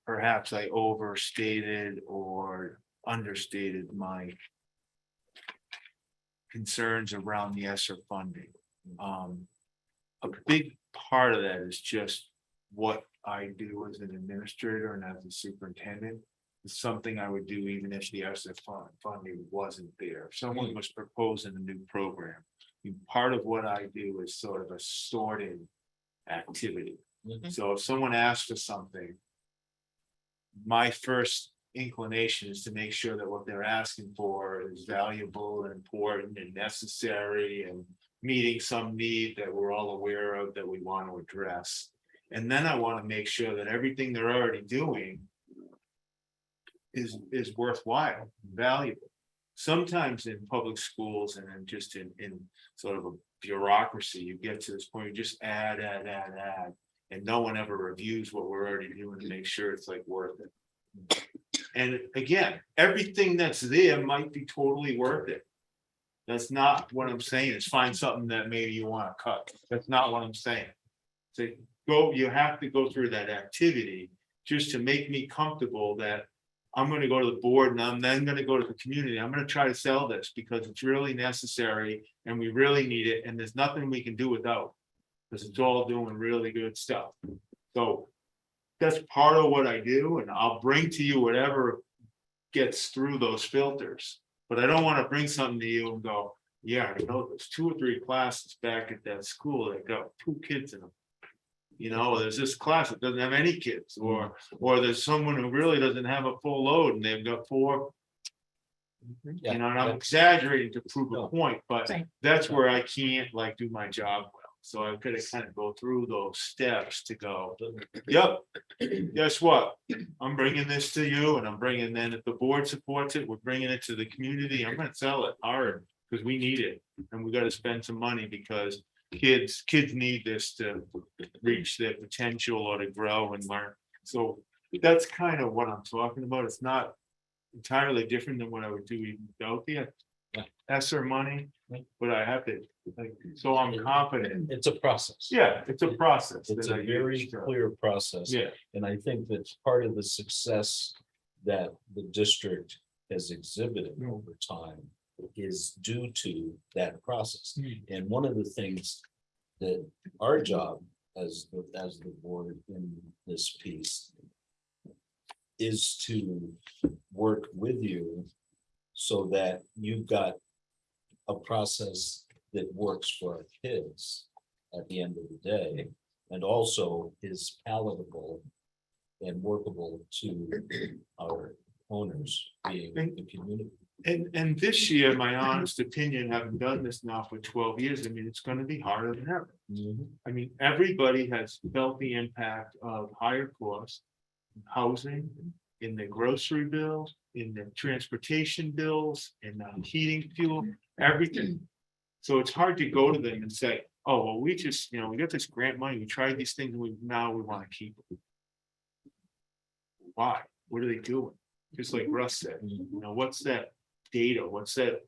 perhaps I overstated or understated my concerns around the ESSER funding. A big part of that is just what I do as an administrator and as a superintendent. It's something I would do even if the ESSER funding wasn't there. If someone was proposing a new program, part of what I do is sort of a sorted activity. So if someone asks for something, my first inclination is to make sure that what they're asking for is valuable and important and necessary and meeting some need that we're all aware of that we want to address. And then I want to make sure that everything they're already doing is worthwhile, valuable. Sometimes in public schools and then just in sort of a bureaucracy, you get to this point, you just add, and no one ever reviews what we're already doing to make sure it's like worth it. And again, everything that's there might be totally worth it. That's not what I'm saying, is find something that maybe you want to cut. That's not what I'm saying. So you have to go through that activity just to make me comfortable that I'm going to go to the board and I'm then going to go to the community. I'm going to try to sell this because it's really necessary and we really need it. And there's nothing we can do without, because it's all doing really good stuff. So that's part of what I do. And I'll bring to you whatever gets through those filters. But I don't want to bring something to you and go, yeah, there's 2 or 3 classes back at that school that got 2 kids in them. There's this class that doesn't have any kids, or there's someone who really doesn't have a full load and they've got 4. And I'm exaggerating to prove a point, but that's where I can't do my job well. So I've got to kind of go through those steps to go, yep, guess what? I'm bringing this to you, and I'm bringing, then if the board supports it, we're bringing it to the community. I'm going to sell it hard because we need it. And we got to spend some money because kids need this to reach their potential or to grow and learn. So that's kind of what I'm talking about. It's not entirely different than what I would do even without the ESSER money, but I have to, so I'm confident. It's a process. Yeah, it's a process. It's a very clear process. Yeah. And I think that's part of the success that the district has exhibited over time is due to that process. And one of the things that our job as the board in this piece is to work with you so that you've got a process that works for our kids at the end of the day, and also is palatable and workable to our owners, being the community. And this year, my honest opinion, having done this now for 12 years, I mean, it's gonna be harder than ever. I mean, everybody has felt the impact of higher costs, housing, in the grocery bills, in the transportation bills, in the heating fuel, everything. So it's hard to go to them and say, oh, well, we just, we got this grant money, we tried these things, and now we want to keep it. Why? What are they doing? Just like Russ said, what's that data? What's that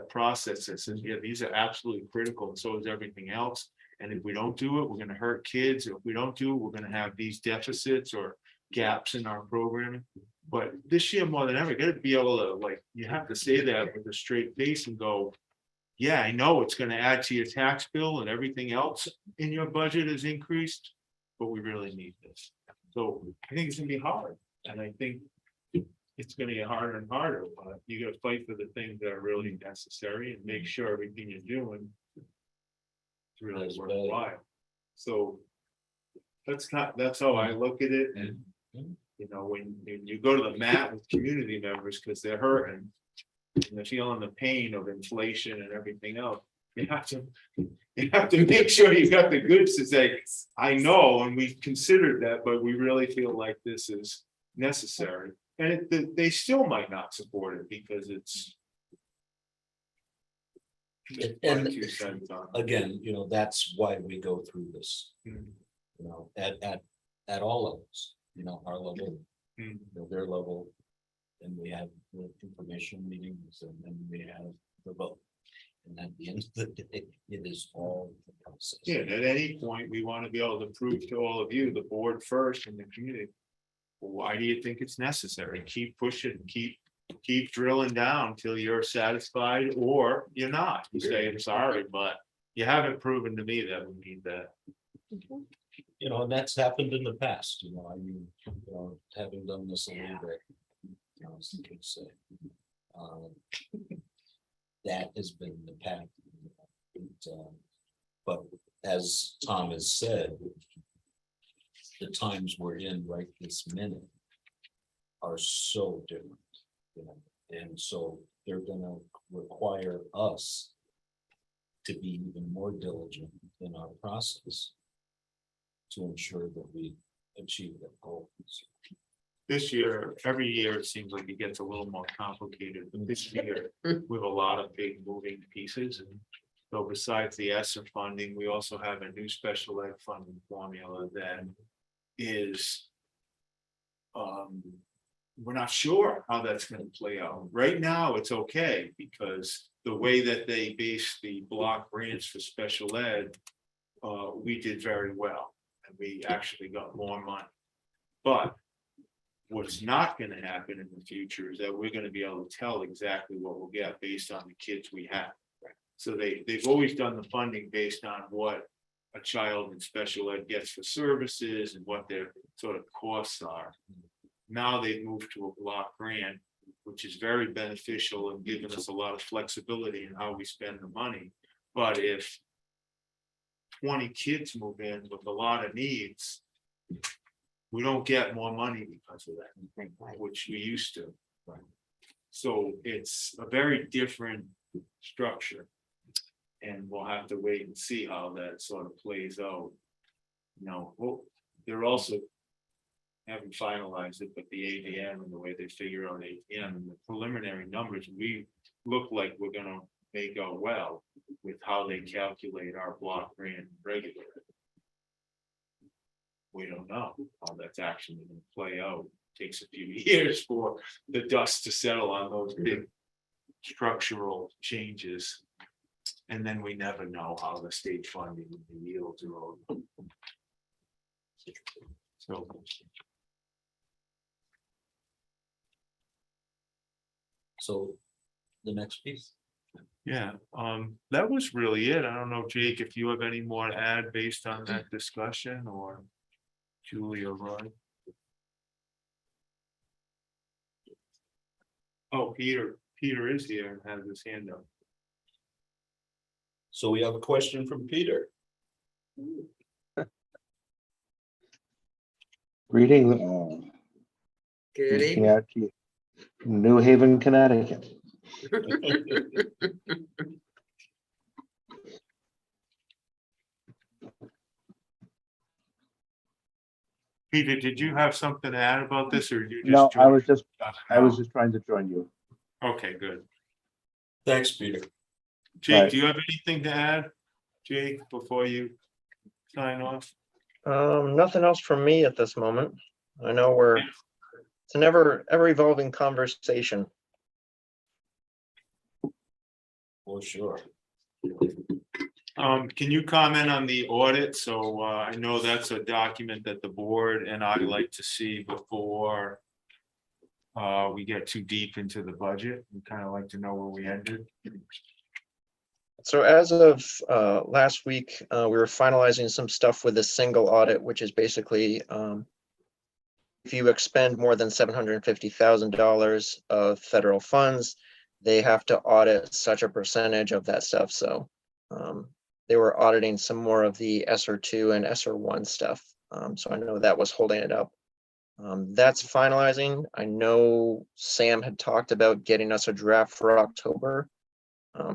process that says, yeah, these are absolutely critical, and so is everything else. And if we don't do it, we're gonna hurt kids. If we don't do it, we're gonna have these deficits or gaps in our programming. But this year more than ever, you gotta be able to, you have to say that with a straight face and go, yeah, I know it's gonna add to your tax bill and everything else in your budget is increased, but we really need this. So I think it's gonna be hard, and I think it's gonna get harder and harder, but you gotta fight for the things that are really necessary and make sure everything you're doing is really That's right. worthwhile. So that's how I look at it, and when you go to the mat with community members because they're hurting and they're feeling the pain of inflation and everything else, you have to make sure you got the goods to say, I know, and we've considered that, but we really feel like this is necessary. And they still might not support it because it's. And again, that's why we go through this, at all levels, our level, their level. And we have the information meetings, and then we have the vote. And at the end of the day, it is all the process. Yeah, and at any point, we want to be able to prove to all of you, the board first and the community. Well, why do you think it's necessary? Keep pushing, keep drilling down till you're satisfied, or you're not. You say, I'm sorry, but you haven't proven to me that we need that. And that's happened in the past, having done this a little bit. As the kids say, that has been the path. But as Tom has said, the times we're in right this minute are so different, and so they're gonna require us to be even more diligent in our process to ensure that we achieve that goal. This year, every year, it seems like it gets a little more complicated, but this year, we have a lot of big moving pieces. And so besides the ESSER funding, we also have a new special ed funding formula that is, we're not sure how that's going to play out. Right now, it's okay, because the way that they base the block grants for special ed, we did very well, and we actually got more money. But what's not going to happen in the future is that we're going to be able to tell exactly what we'll get based on the kids we have. So they've always done the funding based on what a child in special ed gets for services and what their sort of costs are. Now they've moved to a block grant, which is very beneficial and giving us a lot of flexibility in how we spend the money. But if 20 kids move in with a lot of needs, we don't get more money because of that, which we used to. So it's a very different structure. And we'll have to wait and see how that sort of plays out. They're also haven't finalized it, but the ADM and the way they figure out ADM and the preliminary numbers, we look like we're gonna make out well with how they calculate our block grant regularly. We don't know how that's actually going to play out. It takes a few years for the dust to settle on those big structural changes. And then we never know how the state funding and the yields are. So the next piece. Yeah, that was really it. I don't know, Jake, if you have any more to add based on that discussion, or Julie or Roy. Oh, Peter is here and has his hand up. So we have a question from Peter. Greeting, Good reaching evening. out to you. New Haven, Connecticut. Peter, did you have something to add about this, or you just? No, I was joined? just trying to join you. Okay, good. Thanks, Peter. Jake, Right. do you have anything to add, Jake, before you sign off? Nothing else from me at this moment. I know it's an ever evolving conversation. For sure. Can you comment on the audit? So I know that's a document that the board and I like to see before we get too deep into the budget. We kind of like to know where we ended. So as of last week, we were finalizing some stuff with a single audit, which is basically if you expend more than $750,000 of federal funds, they have to audit such a percentage of that stuff. So they were auditing some more of the SR2 and SR1 stuff. So I know that was holding it up. That's finalizing. I know Sam had talked about getting us a draft for October.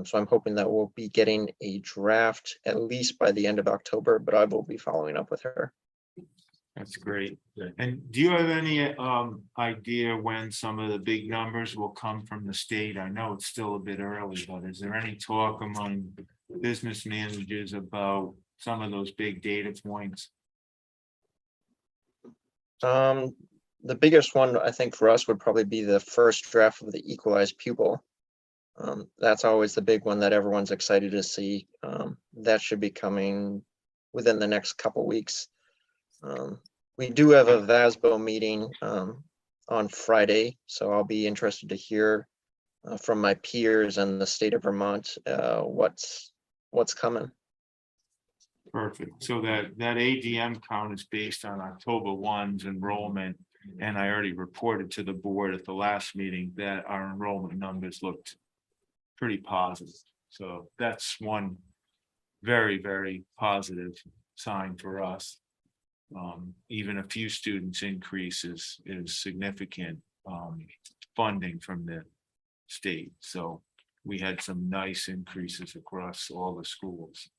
So I'm hoping that we'll be getting a draft at least by the end of October, but I will be following up with her. That's great. And do you have any idea when some of the big numbers will come from the state? I know it's still a bit early, but is there any talk among business managers about some of those big data points? The biggest one I think for us would probably be the first draft of the equalized pupil. That's always the big one that everyone's excited to see. That should be coming within the next couple weeks. We do have a VASBO meeting on Friday, so I'll be interested to hear from my peers and the state of Vermont what's coming. Perfect. So that ADM count is based on October 1's enrollment. And I already reported to the board at the last meeting that our enrollment numbers looked pretty positive. So that's one very, very positive sign for us. Even a few students increases is significant funding from the state. So we had some nice increases across all the schools.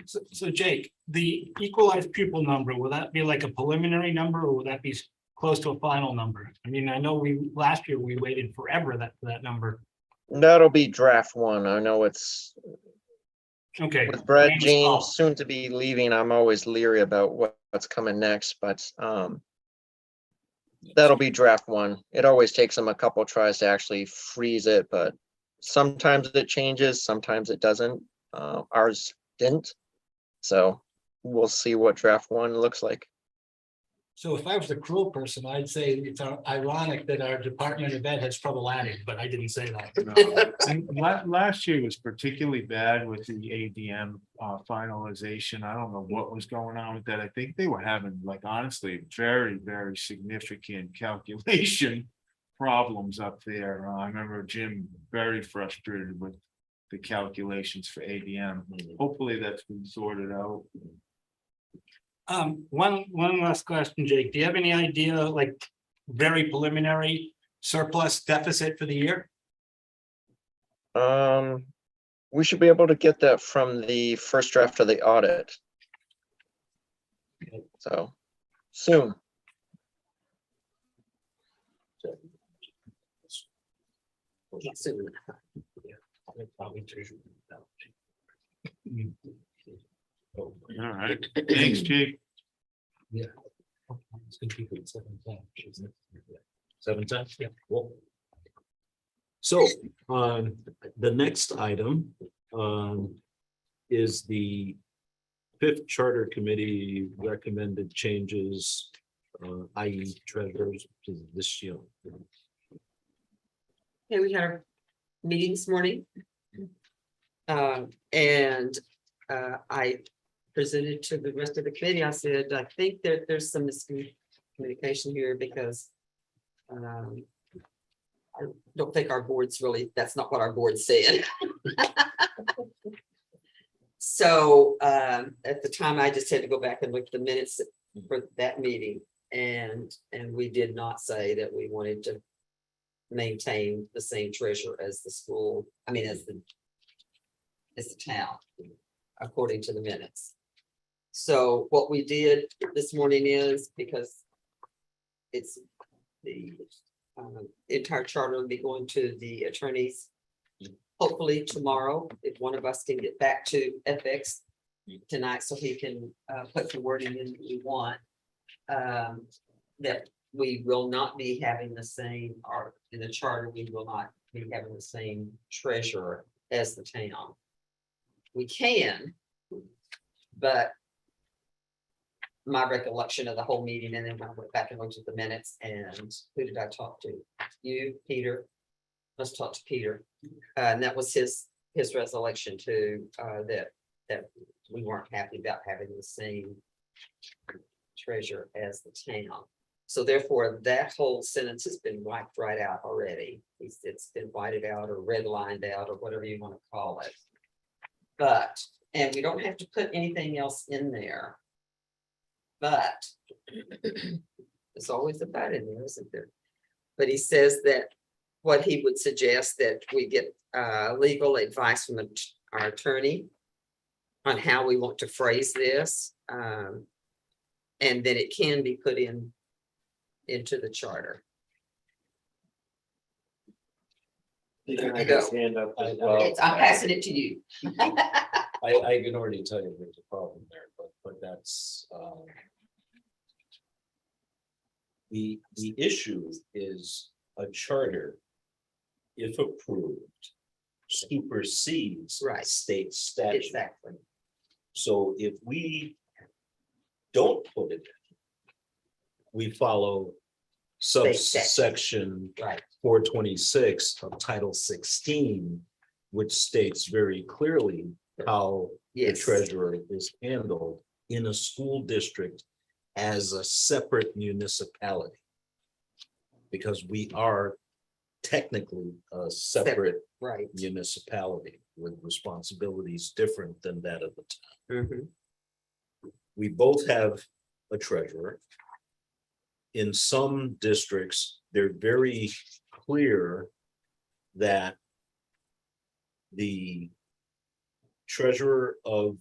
So Jake, the equalized pupil number, will that be like a preliminary number or will that be close to a final number? I mean, I know last year we waited forever for that number. That'll be draft one. I know it's Okay. with Brett Brand James small. soon to be leaving. I'm always leery about what's coming next, but that'll be draft one. It always takes them a couple tries to actually freeze it, but sometimes it changes, sometimes it doesn't. Ours didn't. So we'll see what draft one looks like. So if I was a cruel person, I'd say it's ironic that our Department of Ed has trouble adding, but I didn't say that. And last year was particularly bad with the ADM finalization. I don't know what was going on with that. I think they were having, like, honestly, very, very significant calculation problems up there. I remember Jim very frustrated with the calculations for ADM. Hopefully that's been sorted out. One last question, Jake. Do you have any idea, like, very preliminary surplus deficit for the year? We should be able to get that from the first draft of the audit. So soon. Soon. All right, thanks, Jake. It's gonna be 7:10, isn't it? 7:10? Yeah. Cool. So, the next item, is the fifth charter committee recommended changes, i.e. treasurer's position. Okay, we had our meeting this morning. And I presented to the rest of the committee, I said, I think that there's some miscommunication here because I don't think our board's really, that's not what our board said. So at the time, I just had to go back and look at the minutes for that meeting. And we did not say that we wanted to maintain the same treasurer as the school, I mean, as the town, according to the minutes. So what we did this morning is, because it's the entire charter will be going to the attorneys. Hopefully tomorrow, if one of us can get back to FX tonight, so he can put the wording in that we want. That we will not be having the same, or in the charter, we will not be having the same treasurer as the town. We can, but my recollection of the whole meeting, and then I went back and looked at the minutes, and who did I talk to? You, Peter. Let's talk to Peter. And that was his resolution to that we weren't happy about having the same treasurer as the town. So therefore, that whole sentence has been wiped right out already. It's been whited out or redlined out or whatever you want to call it. But, and we don't have to put anything else in there. But there's always a but in there, isn't there? But he says that what he would suggest that we get legal advice from our attorney on how we want to phrase this. And then it can be put into the charter. You can just stand up as well. I'm passing it to you. I can already tell you there's a problem there, but that's the issue is a charter, if approved, supersedes Right. state statute. Exactly. So if we don't put it in, we follow State statute. subsection Right. 426 of Title 16, which states very clearly how the Yes. treasurer is handled in a school district as a separate municipality. Because we are technically a separate Right. municipality with responsibilities different than that of the town. Mhm. We both have a treasurer. In some districts, they're very clear that the treasurer of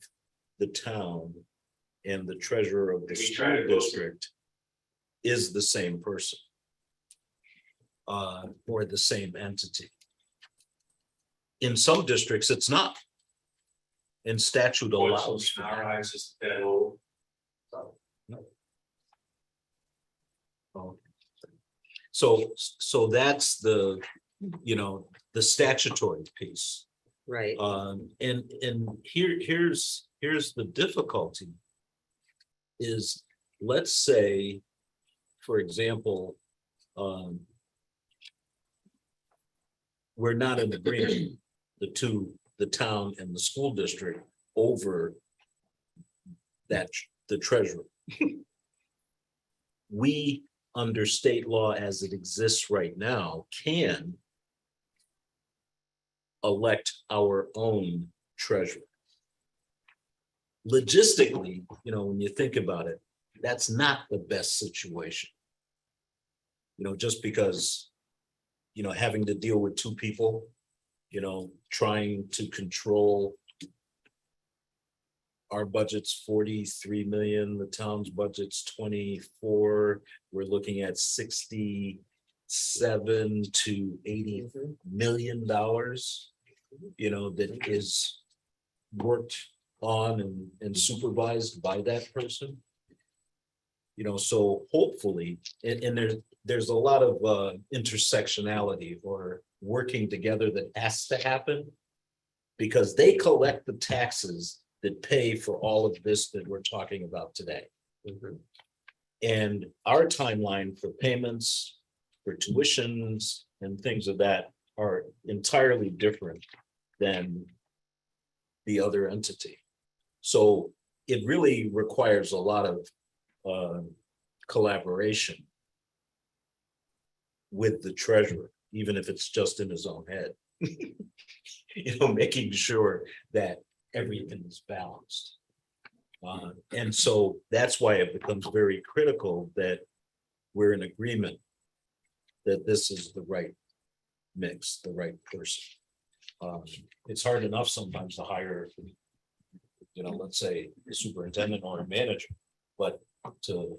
the town and the treasurer of the school district is the same person. Or the same entity. In some districts, it's not. And statute allows. for that. So that's the, the statutory piece. Right. And here's the difficulty. Is, let's say, for example, we're not in agreement, the town and the school district, over that, the treasurer. We, under state law as it exists right now, can elect our own treasurer. Logistically, when you think about it, that's not the best situation. Just because, having to deal with two people, trying to control. Our budget's 43 million, the town's budget's 24. We're looking at 67 to 80 million dollars, that is worked on and supervised by that person. So hopefully, and there's a lot of intersectionality or working together that has to happen, because they collect the taxes that pay for all of this that we're talking about today. And our timeline for payments, for tuitions and things of that are entirely different than the other entity. So it really requires a lot of collaboration with the treasurer, even if it's just in his own head. Making sure that everything is balanced. And so that's why it becomes very critical that we're in agreement that this is the right mix, the right person. It's hard enough sometimes to hire, let's say a superintendent or a manager, but to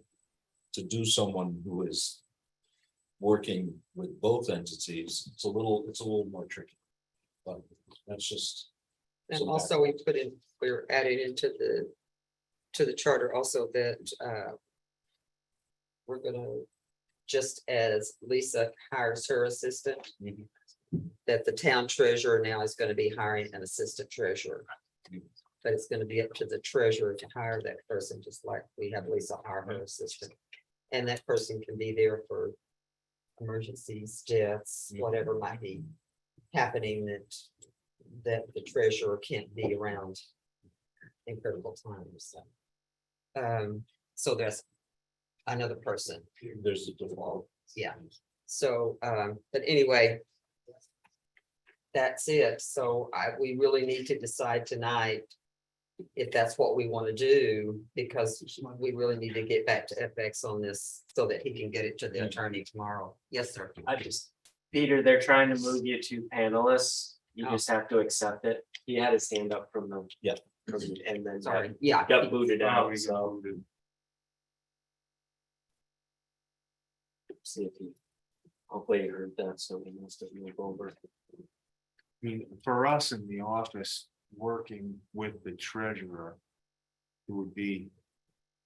do someone who is working with both entities, it's a little more tricky. But that's just. And some also we're adding into the charter also that we're gonna, just as Lisa hires her assistant, Mhm. that the town treasurer now is gonna be hiring an assistant treasurer. But it's gonna be up to the treasurer to hire that person, just like we have Lisa hire her assistant. And that person can be there for emergencies, deaths, whatever might be happening that the treasurer can't be around in critical times. So there's another person. There's a default. Yeah. So, but anyway, that's it. So we really need to decide tonight if that's what we want to do, because we really need to get back to FX on this so that he can get it to the attorney tomorrow. Yes, sir. Peter, they're trying to move you to panelists. You Oh. just have to accept it. He had his hand up from the. Yeah. And then Sorry. Yeah. got booted Oh, out, we so. can- See if he. Hopefully he heard that, so he must have moved over. I mean, for us in the office, working with the treasurer, it would be,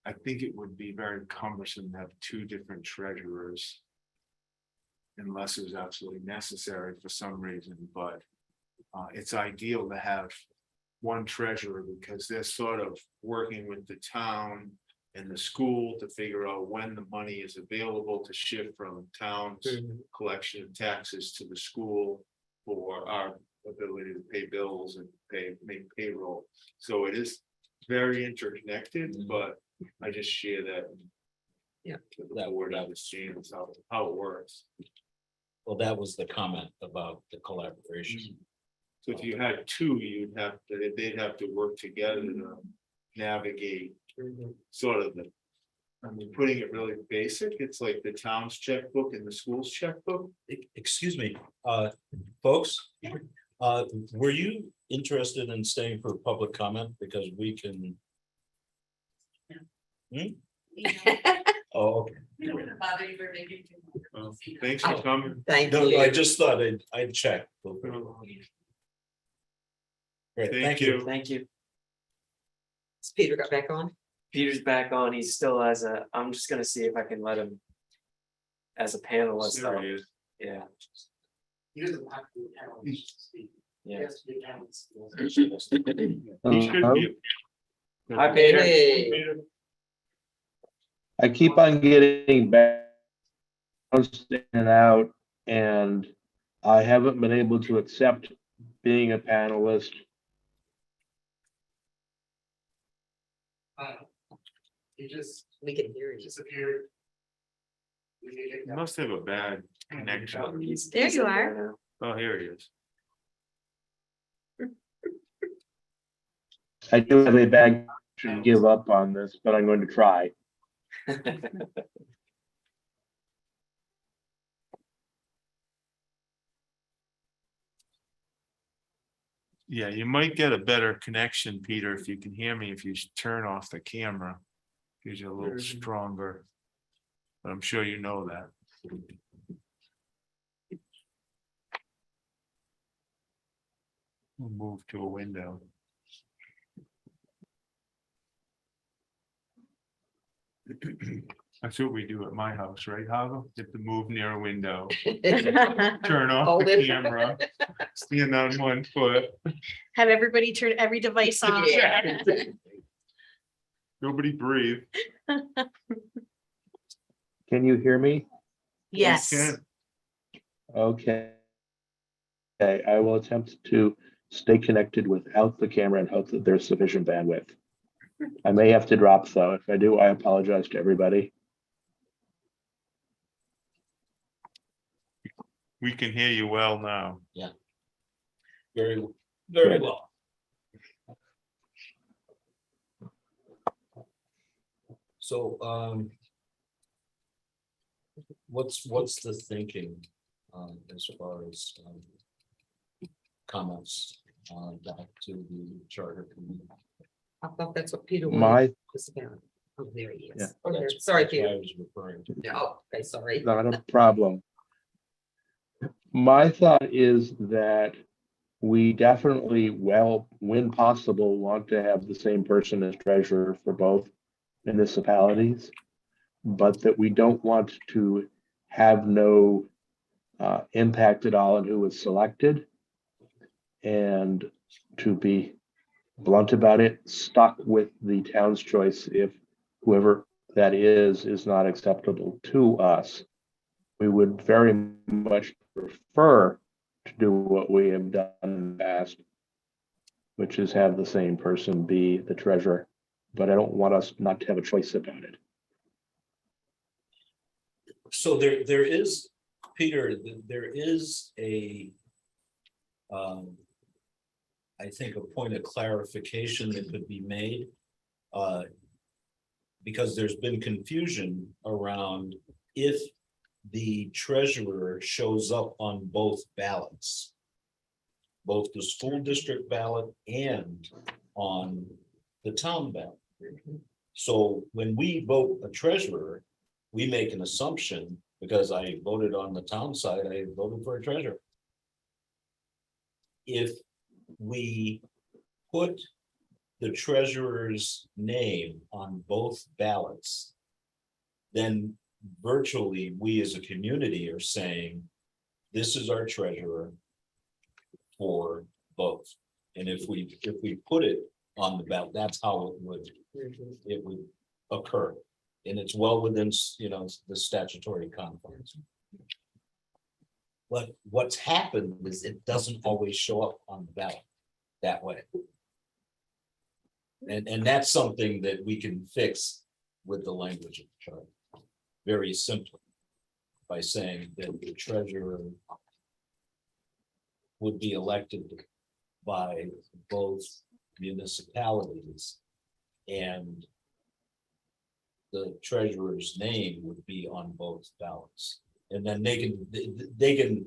I think it would be very cumbersome to have two different treasurers. Unless it was absolutely necessary for some reason, but it's ideal to have one treasurer because they're sort of working with the town and the school to figure out when the money is available to shift from town's collection of taxes to the school for our ability to pay bills and make payroll. So it is very interconnected, but I just share that. Yeah. That word understands how it works. Well, that was the comment about the collaboration. So if you had two, they'd have to work together to navigate sort of putting it really basic, it's like the town's checkbook and the school's checkbook. Excuse me, folks, were you interested in staying for public comment? Because we can. Oh, okay. Thanks for coming. Thank No, you. I just thought I'd check. Great, thank you. Thank you. Has Peter got back on? Peter's back on. He's still I'm just gonna see if I can let him. As a panelist, though. There he is. Yeah. He doesn't have to. Yeah. Yes, we can. He should be. Hi, Peter. Hey. I keep on getting back in and out, and I haven't been able to accept being a panelist. We can hear you. Disappeared. He must have a bad connection. There you are. Oh, here he is. I do have a bag to give up on this, but I'm going to try. Yeah, you might get a better connection, Peter, if you can hear me, if you turn off the camera. Gives you a little stronger. But I'm sure you know that. We'll move to a window. That's what we do at my house, right, Hava? You have to move near a window, turn off Hold the it. camera, stand on one foot. Have everybody turn every device off. Yeah. Nobody breathe. Can you hear me? Yes. Can. Okay. Okay, I will attempt to stay connected without the camera and hope that there's sufficient bandwidth. I may have to drop though. If I do, I apologize to everybody. We can hear you well now. Very, very Good. well. So, what's the thinking, as far as, comments, back to the charter committee? I thought that's what Peter My, was about. Oh, there he Yeah. is. Oh, there. That's- Sorry, that's what I Peter. was referring to. No, okay, sorry. not a problem. My thought is that we definitely, well, when possible, want to have the same person as treasurer for both municipalities, but that we don't want to have no impact at all on who is selected. And to be blunt about it, stuck with the town's choice if whoever that is not acceptable to us. We would very much prefer to do what we have done in the past, which is have the same person be the treasurer, but I don't want us not to have a choice about it. So there is, Peter, there is a, I think a point of clarification that could be made. Because there's been confusion around if the treasurer shows up on both ballots, both the school district ballot and on the town ballot. So when we vote a treasurer, we make an assumption, because I voted on the town side, I voted for a treasurer. If we put the treasurer's name on both ballots, then virtually we as a community are saying, this is our treasurer for both. And if we put it on the ballot, that's how it would occur. And it's well within, the statutory confines. But what's happened is it doesn't always show up on the ballot that way. And that's something that we can fix with the language of the chart, very simply, by saying that the treasurer would be elected by both municipalities, and the treasurer's name would be on both ballots. And then they can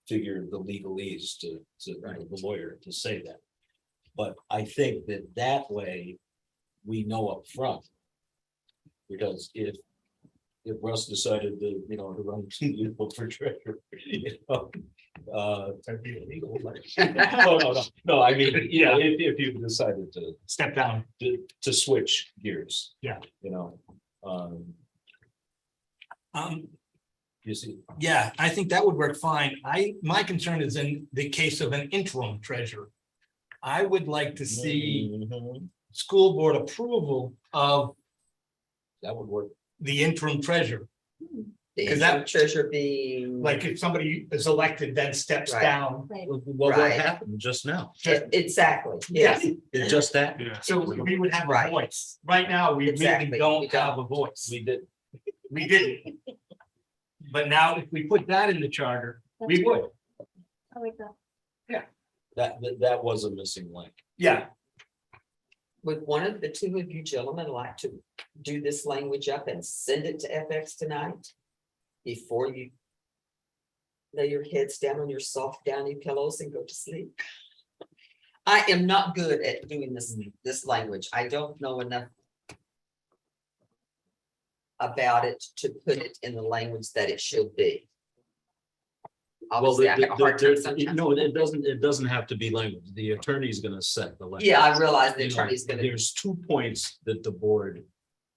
figure the legalese to the lawyer to say that. But I think that way we know up front. Because if Russ decided to, to run for treasurer, that'd be illegal. No, I mean, if you decided to Step down. to switch gears. Yeah. You see, Yeah, I think that would work fine. My concern is in the case of an interim treasurer. I would like to see school board approval of that would work. the interim treasurer. The 'Cause that- interim treasurer being. Like if somebody is elected, then steps Right. down. Well, what Right. happened just now? Exactly, yes. It's just that Yeah. So we would have a Right. voice. Right now, we Exactly, really we don't don't. have a voice. we did. We didn't. But now if we put that in the charter, we would. I like that. That was a missing link. Yeah, Would one of the two of you gentlemen like to do this language up and send it to FX tonight? Before you lay your heads down on your soft downy pillows and go to sleep? I am not good at doing this language. I don't know enough about it to put it in the language that it should be. Obviously, I have a hard time sometimes. No, it doesn't have to be language. The attorney's gonna set the language. Yeah, I realize the You know, attorney's gonna, There's 2 points that the board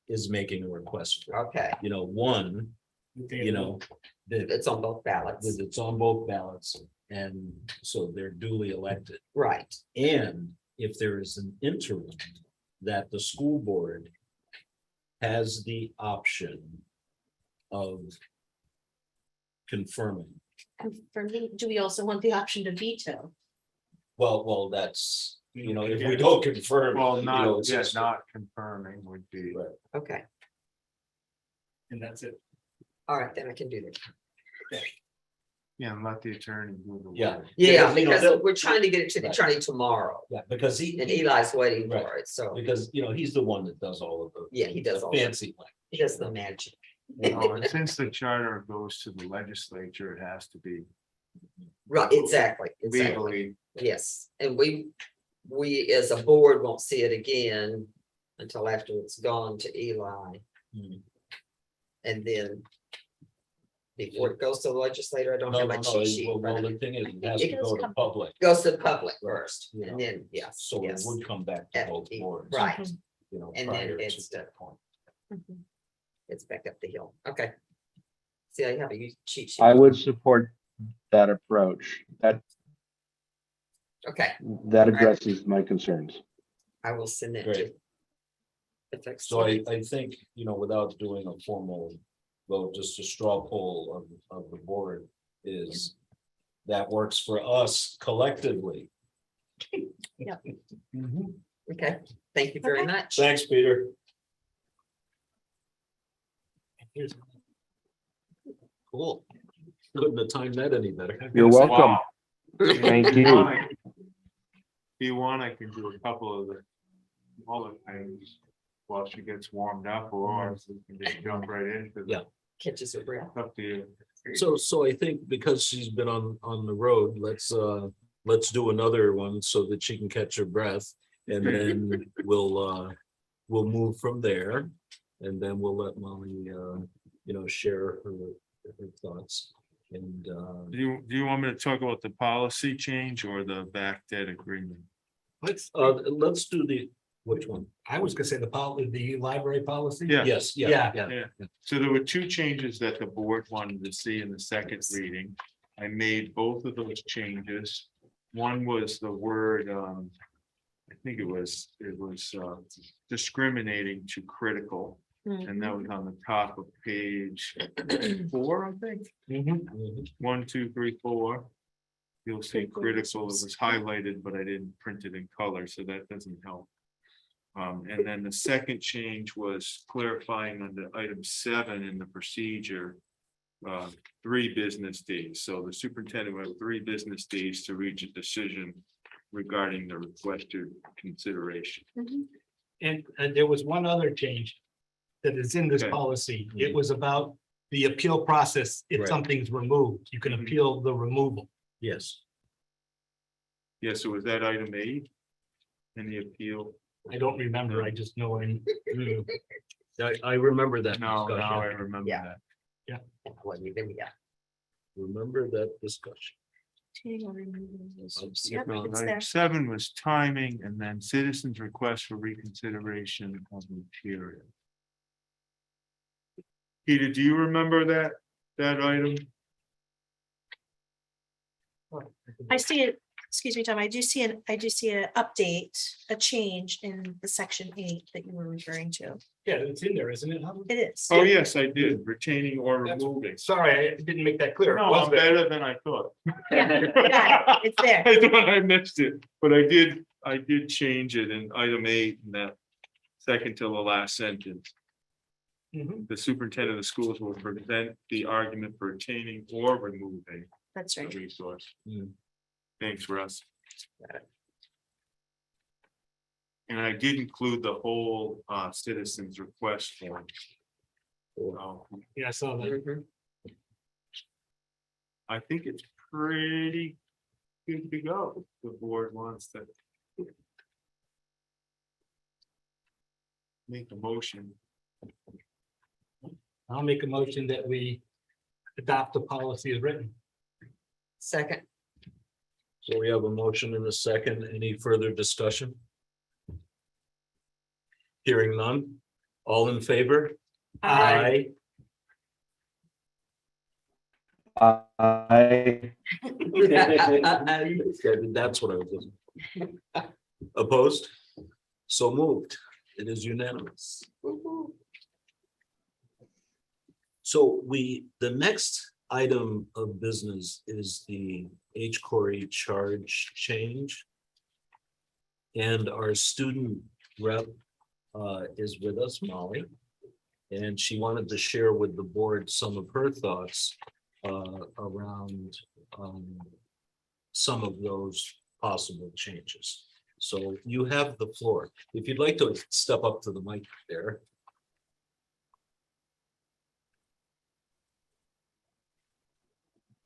is making a request for. okay, One, that it's on both ballots, it's on both ballots, and so they're duly elected. right, And if there is an interim, that the school board has the option of confirming. Confirming, do we also want the option to veto? Well, that's, you know, if we don't confirm. Well, you know, not, it's yeah, just- not confirming would be. Right. Okay, And that's it. all right, then I can do that. Yeah, and let the attorney do the. Yeah. work. Yeah, you know, because they'll- we're trying to get it to the Right. attorney tomorrow, Yeah, because and Eli's waiting Right. for it, so, because, you know, he's the one that does all of the. yeah, he does the all that. fancy like. He does the magic. Oh, and since the charter goes to the legislature, it has to be Right, exactly, exactly, legally. yes, and we as a board won't see it again until after it's gone to Eli. Hmm. And then before it goes to the legislator, I don't No, have no, my no, cheat sheet. in front well, of the me. thing is, it has to It go to goes public, Goes to the public first, Yeah. and then, yes, so it yes, would come back to both boards. right, You know, And then prior to it's that point. it's back up the hill, okay. See, I have a cheat sheet. I would support that approach. Okay, That addresses my concerns. I will send that Great. to. So I think, you know, without doing a formal vote, just a straw poll of the board is. That works for us collectively. Okay, thank you very Okay. much. Thanks, Peter. Here's- Cool. Couldn't have timed that any better. You're welcome. Thank you. If you want, I can do a couple of the other things while she gets warmed up, or we can just jump right into. Yeah. Catches her breath. Up to you. So I think because she's been on the road, let's do another one so that she can catch her breath. And then we'll move from there. And then we'll let Molly, you know, share her thoughts. And Do you want me to talk about the policy change or the back debt agreement? Let's, let's do which one? I was gonna say the library policy. Yeah. Yes, Yeah. Yeah, so there were two changes that the board wanted to see in the second reading. I made both of those changes. One was the word, I think it was discriminating to critical, and that was on the top of page 4, I think. Mhm. 1, 2, 3, 4. You'll see critical, it was highlighted, but I didn't print it in color, so that doesn't help. And then the second change was clarifying under item 7 in the procedure. 3 business days, so the superintendent will have 3 business days to reach a decision regarding the requested consideration. And there was one other change that is in this Okay. policy. It was about the appeal process. If Right. something's removed, you can appeal the removal. Yes. Yeah, so was that item 8? In the appeal? I don't remember. I just know I'm. I remember that. No, discussion. now I remember Yeah. that. Well, you really got. Remember that discussion. Yep, No, it's item there. 7 was timing, and then citizens' request for reconsideration of material. Peter, do you remember that item? I see it, excuse me, Tom, I do see an update, a change in the section 8 that you were referring to. Yeah, it's in there, isn't it? It is. Oh, yes, I did, retaining or That's- removing. Sorry, I didn't make that clear. It No, was I'm there. better than I thought. Yeah, it's there. I thought I missed it, but I did change it in item 8 in that second to the last sentence. Mhm. The superintendent of the schools will present the argument for retaining or removing That's a right. resource. Mm. Thanks, Russ. And I did include the whole citizens request form. So, Yeah, I saw that. Mhm. I think it's pretty good to go. The board wants to make a motion. I'll make a motion that we adopt the policy as written. Second, So we have a motion and a second. Any further discussion? Hearing none. All in favor? Aye. I, That's what I was listening. Opposed? So moved. It is unanimous. So the next item of business is the HCOREI charge change. And our student rep is with us, Molly. And she wanted to share with the board some of her thoughts around some of those possible changes. So you have the floor. If you'd like to step up to the mic there.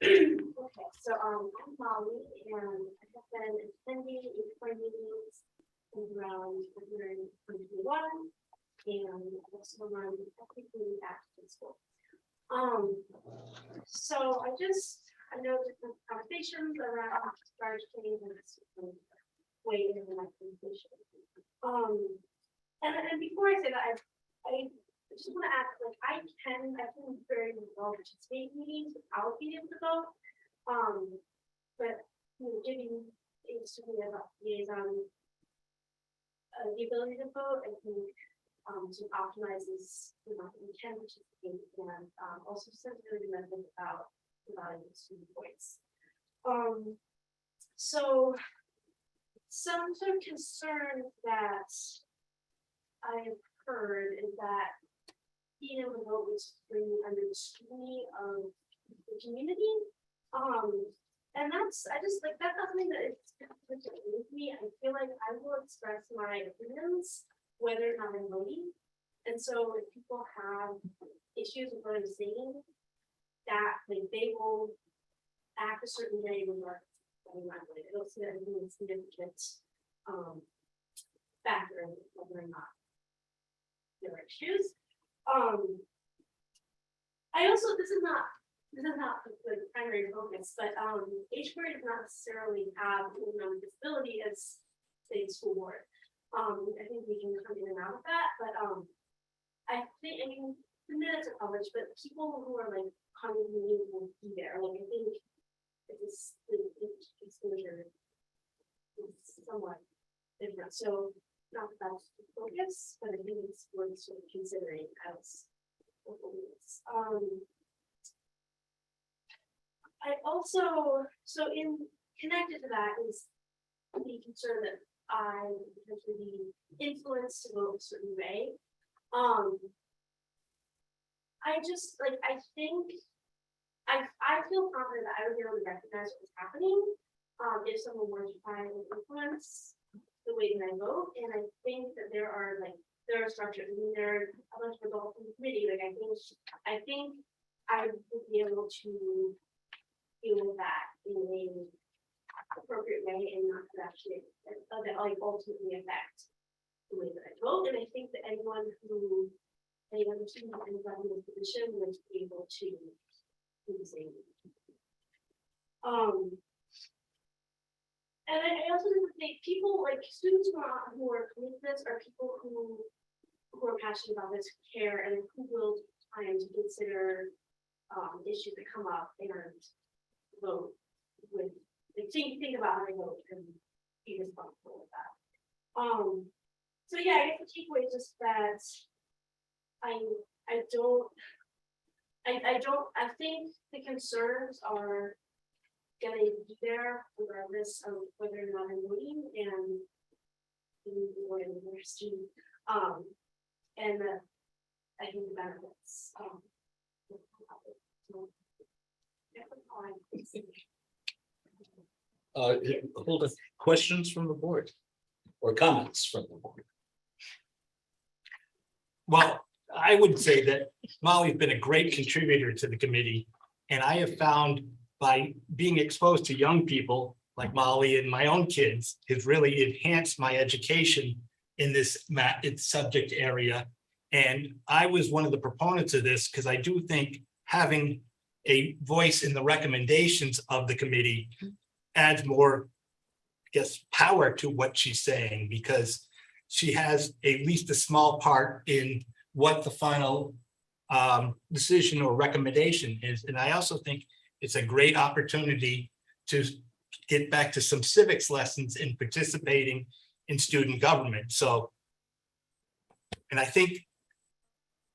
Okay, so I'm Molly and I have been attending HCOREI meetings around February 2021 and also run technically after school. So I know different conversations around charge change and way in my presentation. And before I say that, I just want to ask, like, I can very well participate in meetings without being able to go. But giving a student liaison the ability to vote, I think sort of optimizes, we can participate and also sends really good message about student voice. So some sort of concern that I have heard is that being able to vote was bringing under the scrutiny of the community. And that's, that's something that it's with me. I feel like I will express my opinions, whether or not I'm voting. And so if people have issues with what I'm saying, that like they will act a certain way regardless of whether or not I don't see that as a significant factor in whether or not there are issues. I also, this is not the primary focus, but HCOREI does not necessarily have disability as state school board. I think we can come in and out of that, but I think, I mean, the minutes are published, but people who are like coming to the meeting will be there. Like I think it's the exposure is somewhat different. So not that that's the focus, but I think it's worth sort of considering as a focus. I also, so in connected to that is the concern that I would potentially be influenced to vote a certain way. I just like, I think I feel confident that I would be able to recognize what's happening if someone were to try and influence the way that I vote. And I think that there are structures. I mean, there are a bunch of adults in the committee. Like I think I would be able to deal with that in an appropriate way and not to actually that like ultimately affect the way that I vote. And I think that anyone who anybody in this position would be able to do the same. And I also think people like students who are committed to this are people who are passionate about this, who care, and who will take time to consider issues that come up and vote with, like, think about how they vote and be responsible with that. So yeah, I guess the takeaway is just that I think the concerns are gonna be there regardless of whether or not I'm voting and and I think the benefits. Hold on. Questions from the board or comments from the board? Well, I would say that Molly's been a great contributor to the committee. And I have found by being exposed to young people like Molly and my own kids has really enhanced my education in this subject area. And I was one of the proponents of this because I do think having a voice in the recommendations of the committee adds more, I guess, power to what she's saying, because she has at least a small part in what the final decision or recommendation is. And I also think it's a great opportunity to get back to some civics lessons in participating in student government. So, and I think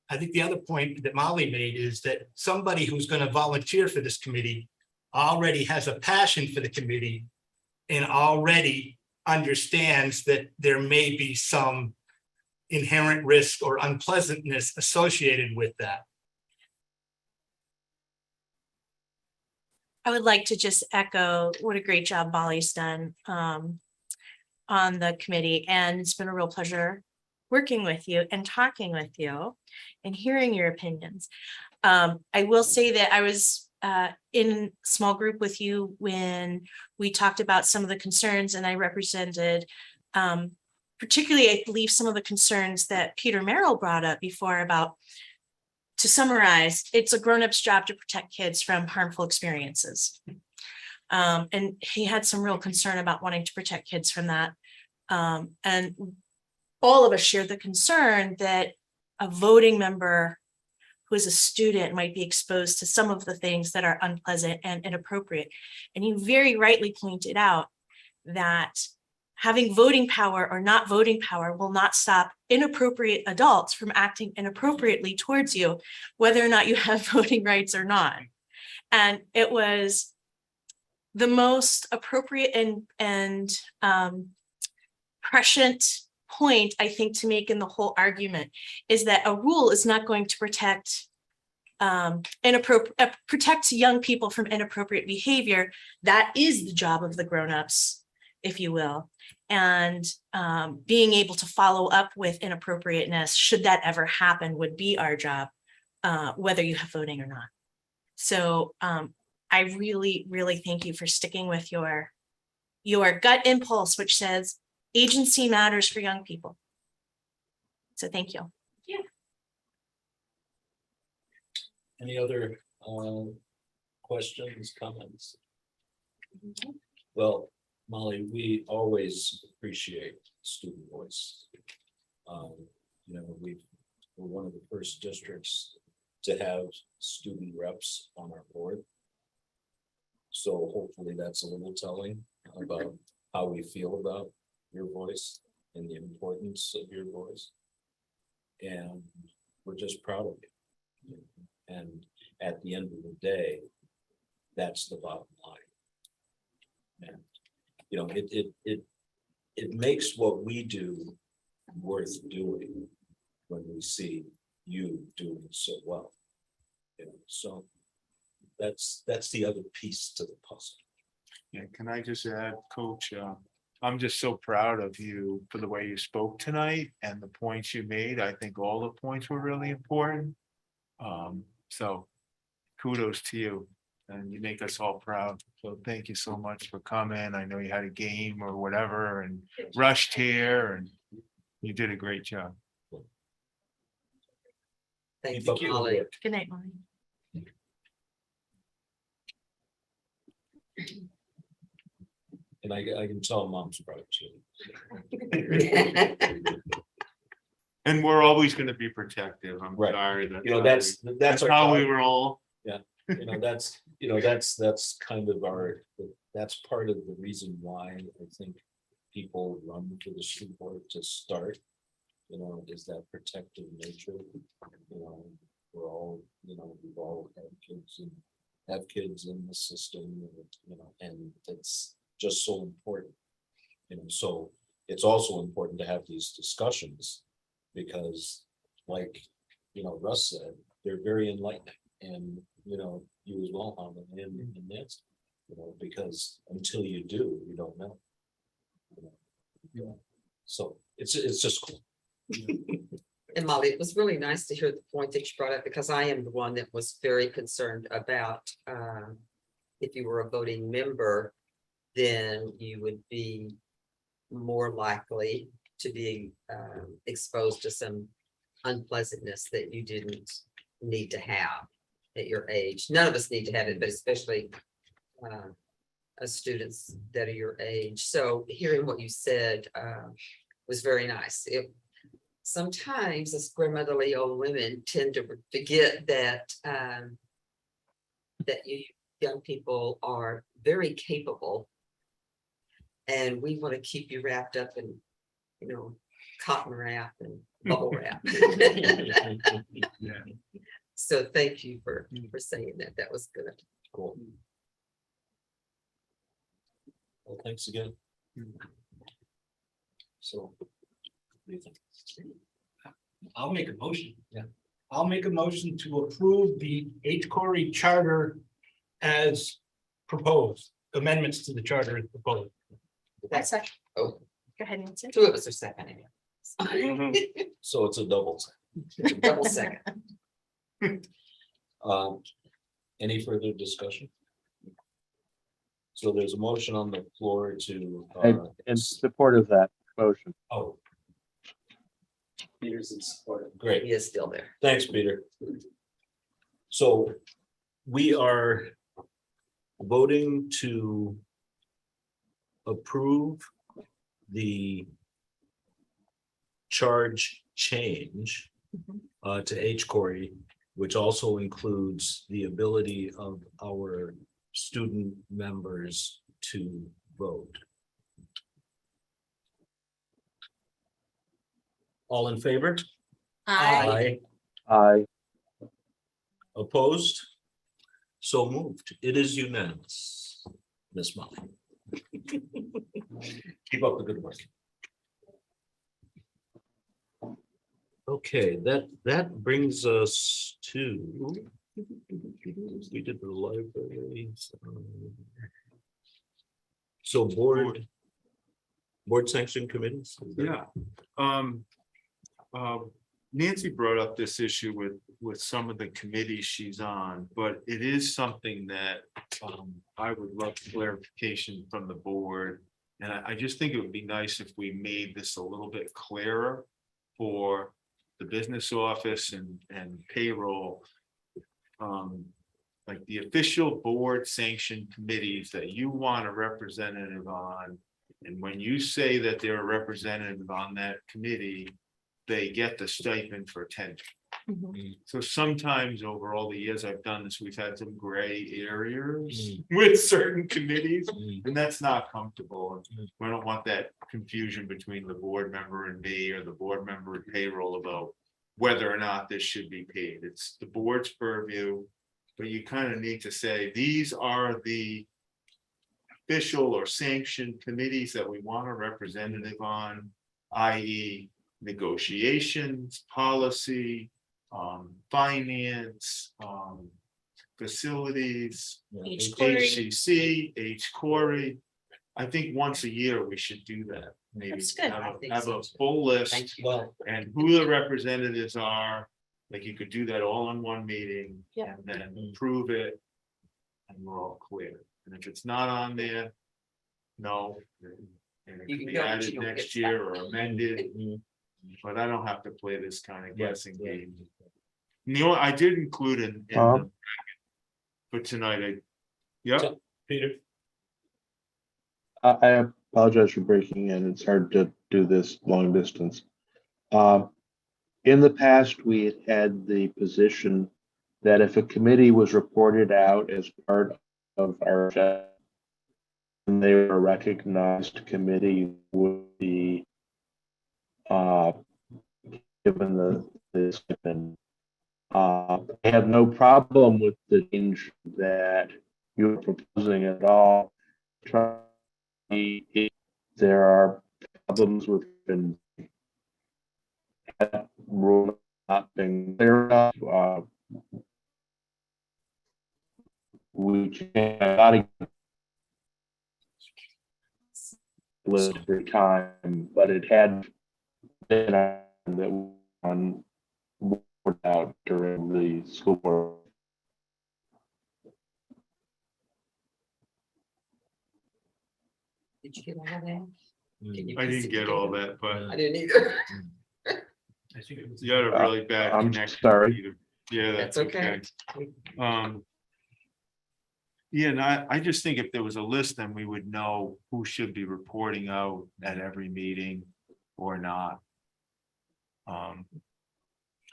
the other point that Molly made is that somebody who's going to volunteer for this committee already has a passion for the committee and already understands that there may be some inherent risk or unpleasantness associated with that. I would like to just echo what a great job Molly's done on the committee, and it's been a real pleasure working with you and talking with you and hearing your opinions. I will say that I was in small group with you when we talked about some of the concerns, and I represented particularly, I believe, some of the concerns that Peter Merrill brought up before about, to summarize, it's a grown-up's job to protect kids from harmful experiences. And he had some real concern about wanting to protect kids from that. And all of us share the concern that a voting member who is a student might be exposed to some of the things that are unpleasant and inappropriate. And you very rightly pointed out that having voting power or not voting power will not stop inappropriate adults from acting inappropriately towards you, whether or not you have voting rights or not. And it was the most appropriate and prescient point, I think, to make in the whole argument is that a rule is not going to protect protect young people from inappropriate behavior. That is the job of the grown-ups, if you will. And being able to follow up with inappropriateness, should that ever happen, would be our job, whether you have voting or not. So I really, really thank you for sticking with your gut impulse, which says agency matters for young people. So thank you. Any other questions, comments? Well, Molly, we always appreciate student voice. You know, we're one of the first districts to have student reps on our board. So hopefully that's a little telling about how we feel about your voice and the importance of your voice. And we're just proud of you. And at the end of the day, that's the bottom line. And you know, it makes what we do worth doing when we see you doing so well. You know, so that's the other piece to the puzzle. Yeah, can I just add, Coach, I'm just so proud of you for the way you spoke tonight and the points you made. I think all the points were really important. So kudos to you, and you make us all proud. So thank you so much for coming. I know you had a game or whatever and rushed here, and you did a great job. Thank Keep up you, the Molly. work. Good night, Molly. And I can tell Mom's proud too. And we're always going to be protective. I'm Right. sorry. You know, that's our how we job. roll. You know, that's kind of our, that's part of the reason why I think people run for the school board to start, you know, is that protective nature. You know, we're all, you know, we've all had kids and have kids in the system, you know, and it's just so important. You know, so it's also important to have these discussions because, like, you know, Russ said, they're very enlightening. And, you know, you as well, Hannah, and Nancy, you know, because until you do, you don't know. You know? Yeah. So it's just cool. And Molly, it was really nice to hear the point that you brought up, because I am the one that was very concerned about if you were a voting member, then you would be more likely to be exposed to some unpleasantness that you didn't need to have at your age. None of us need to have it, but especially as students that are your age. So hearing what you said was very nice. Sometimes as grandmotherly old women tend to forget that that you young people are very capable, and we want to keep you wrapped up in, you know, cotton wrap and bubble wrap. Yeah. So thank you for saying that. That was good. Cool. Well, thanks again. So. what do you think? I'll make a motion. Yeah. I'll make a motion to approve the HCOREI charter as proposed, amendments to the charter as proposed. That's, oh, Go ahead, Nancy. two of us are seconding it. So it's a double. Double second. Any further discussion? So there's a motion on the floor to, In support of that motion. oh, Peter's in support. great. He is still there. Thanks, Peter. So we are voting to approve the charge change to HCOREI, which also includes the ability of our student members to vote. All in favor? Aye. I, Opposed? So moved. It is unanimous. Miss Molly. Keep up the good work. Okay, that brings us to. We did the library. So board sanction committees? Yeah. Nancy brought up this issue with some of the committees she's on, but it is something that I would love clarification from the board. And I just think it would be nice if we made this a little bit clearer for the business office and payroll. Like the official board sanctioned committees that you want a representative on. And when you say that they're a representative on that committee, they get the stipend for attending. So sometimes over all the years I've done this, we've had some gray areas with certain committees, and that's not comfortable. We don't want that confusion between the board member and me or the board member and payroll about whether or not this should be paid. It's the board's purview, but you kind of need to say, these are the official or sanctioned committees that we want a representative on, i.e. negotiations, policy, finance, facilities, HCOREI. HCC, HCOREI. I think once a year we should do that. Maybe That's good. have a full list Thank you. Well, and who the representatives are. Like you could do that all in one meeting. Yeah. And then approve it. And we're all clear. And if it's not on there, no. And it You can can be go, but added you don't next get year or amended. But I don't have to play this kind of guessing yeah. game. You know, I did include in the for tonight. Yep. Peter, I apologize for breaking in. It's hard to do this long distance. In the past, we had the position that if a committee was reported out as part of our job, and they were a recognized committee, would be given the stipend. I have no problem with the change that you're proposing at all. If there are problems with that rule not being clear enough, we can't list every time, but it had been that on out during the school board. Did you get all that? Can you I piece didn't it get all together? that, but I didn't either. you had a really bad I'm connection. sorry. Peter. Yeah, that's That's okay. okay. Yeah, and I just think if there was a list, then we would know who should be reporting out at every meeting or not.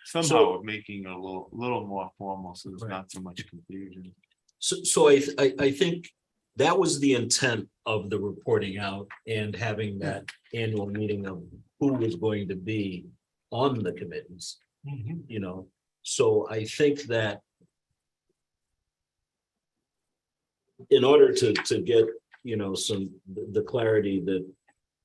Somehow making it a little more formal, so there's not so much confusion. so I think that was the intent of the reporting out and having that annual meeting of who was going to be on the committees, you know. So I think that in order to get, you know, the clarity that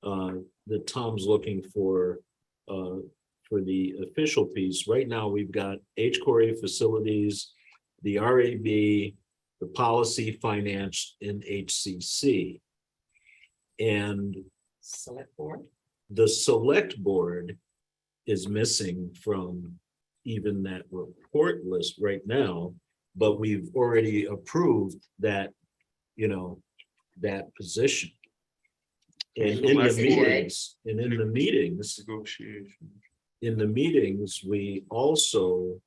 that Tom's looking for the official piece. Right now, we've got HCOREI facilities, the RAB, the policy, finance, and HCC. And Select board. the select board is missing from even that report list right now, but we've already approved that, that position. And in the Select board. meetings, Negotiation. in the meetings, we also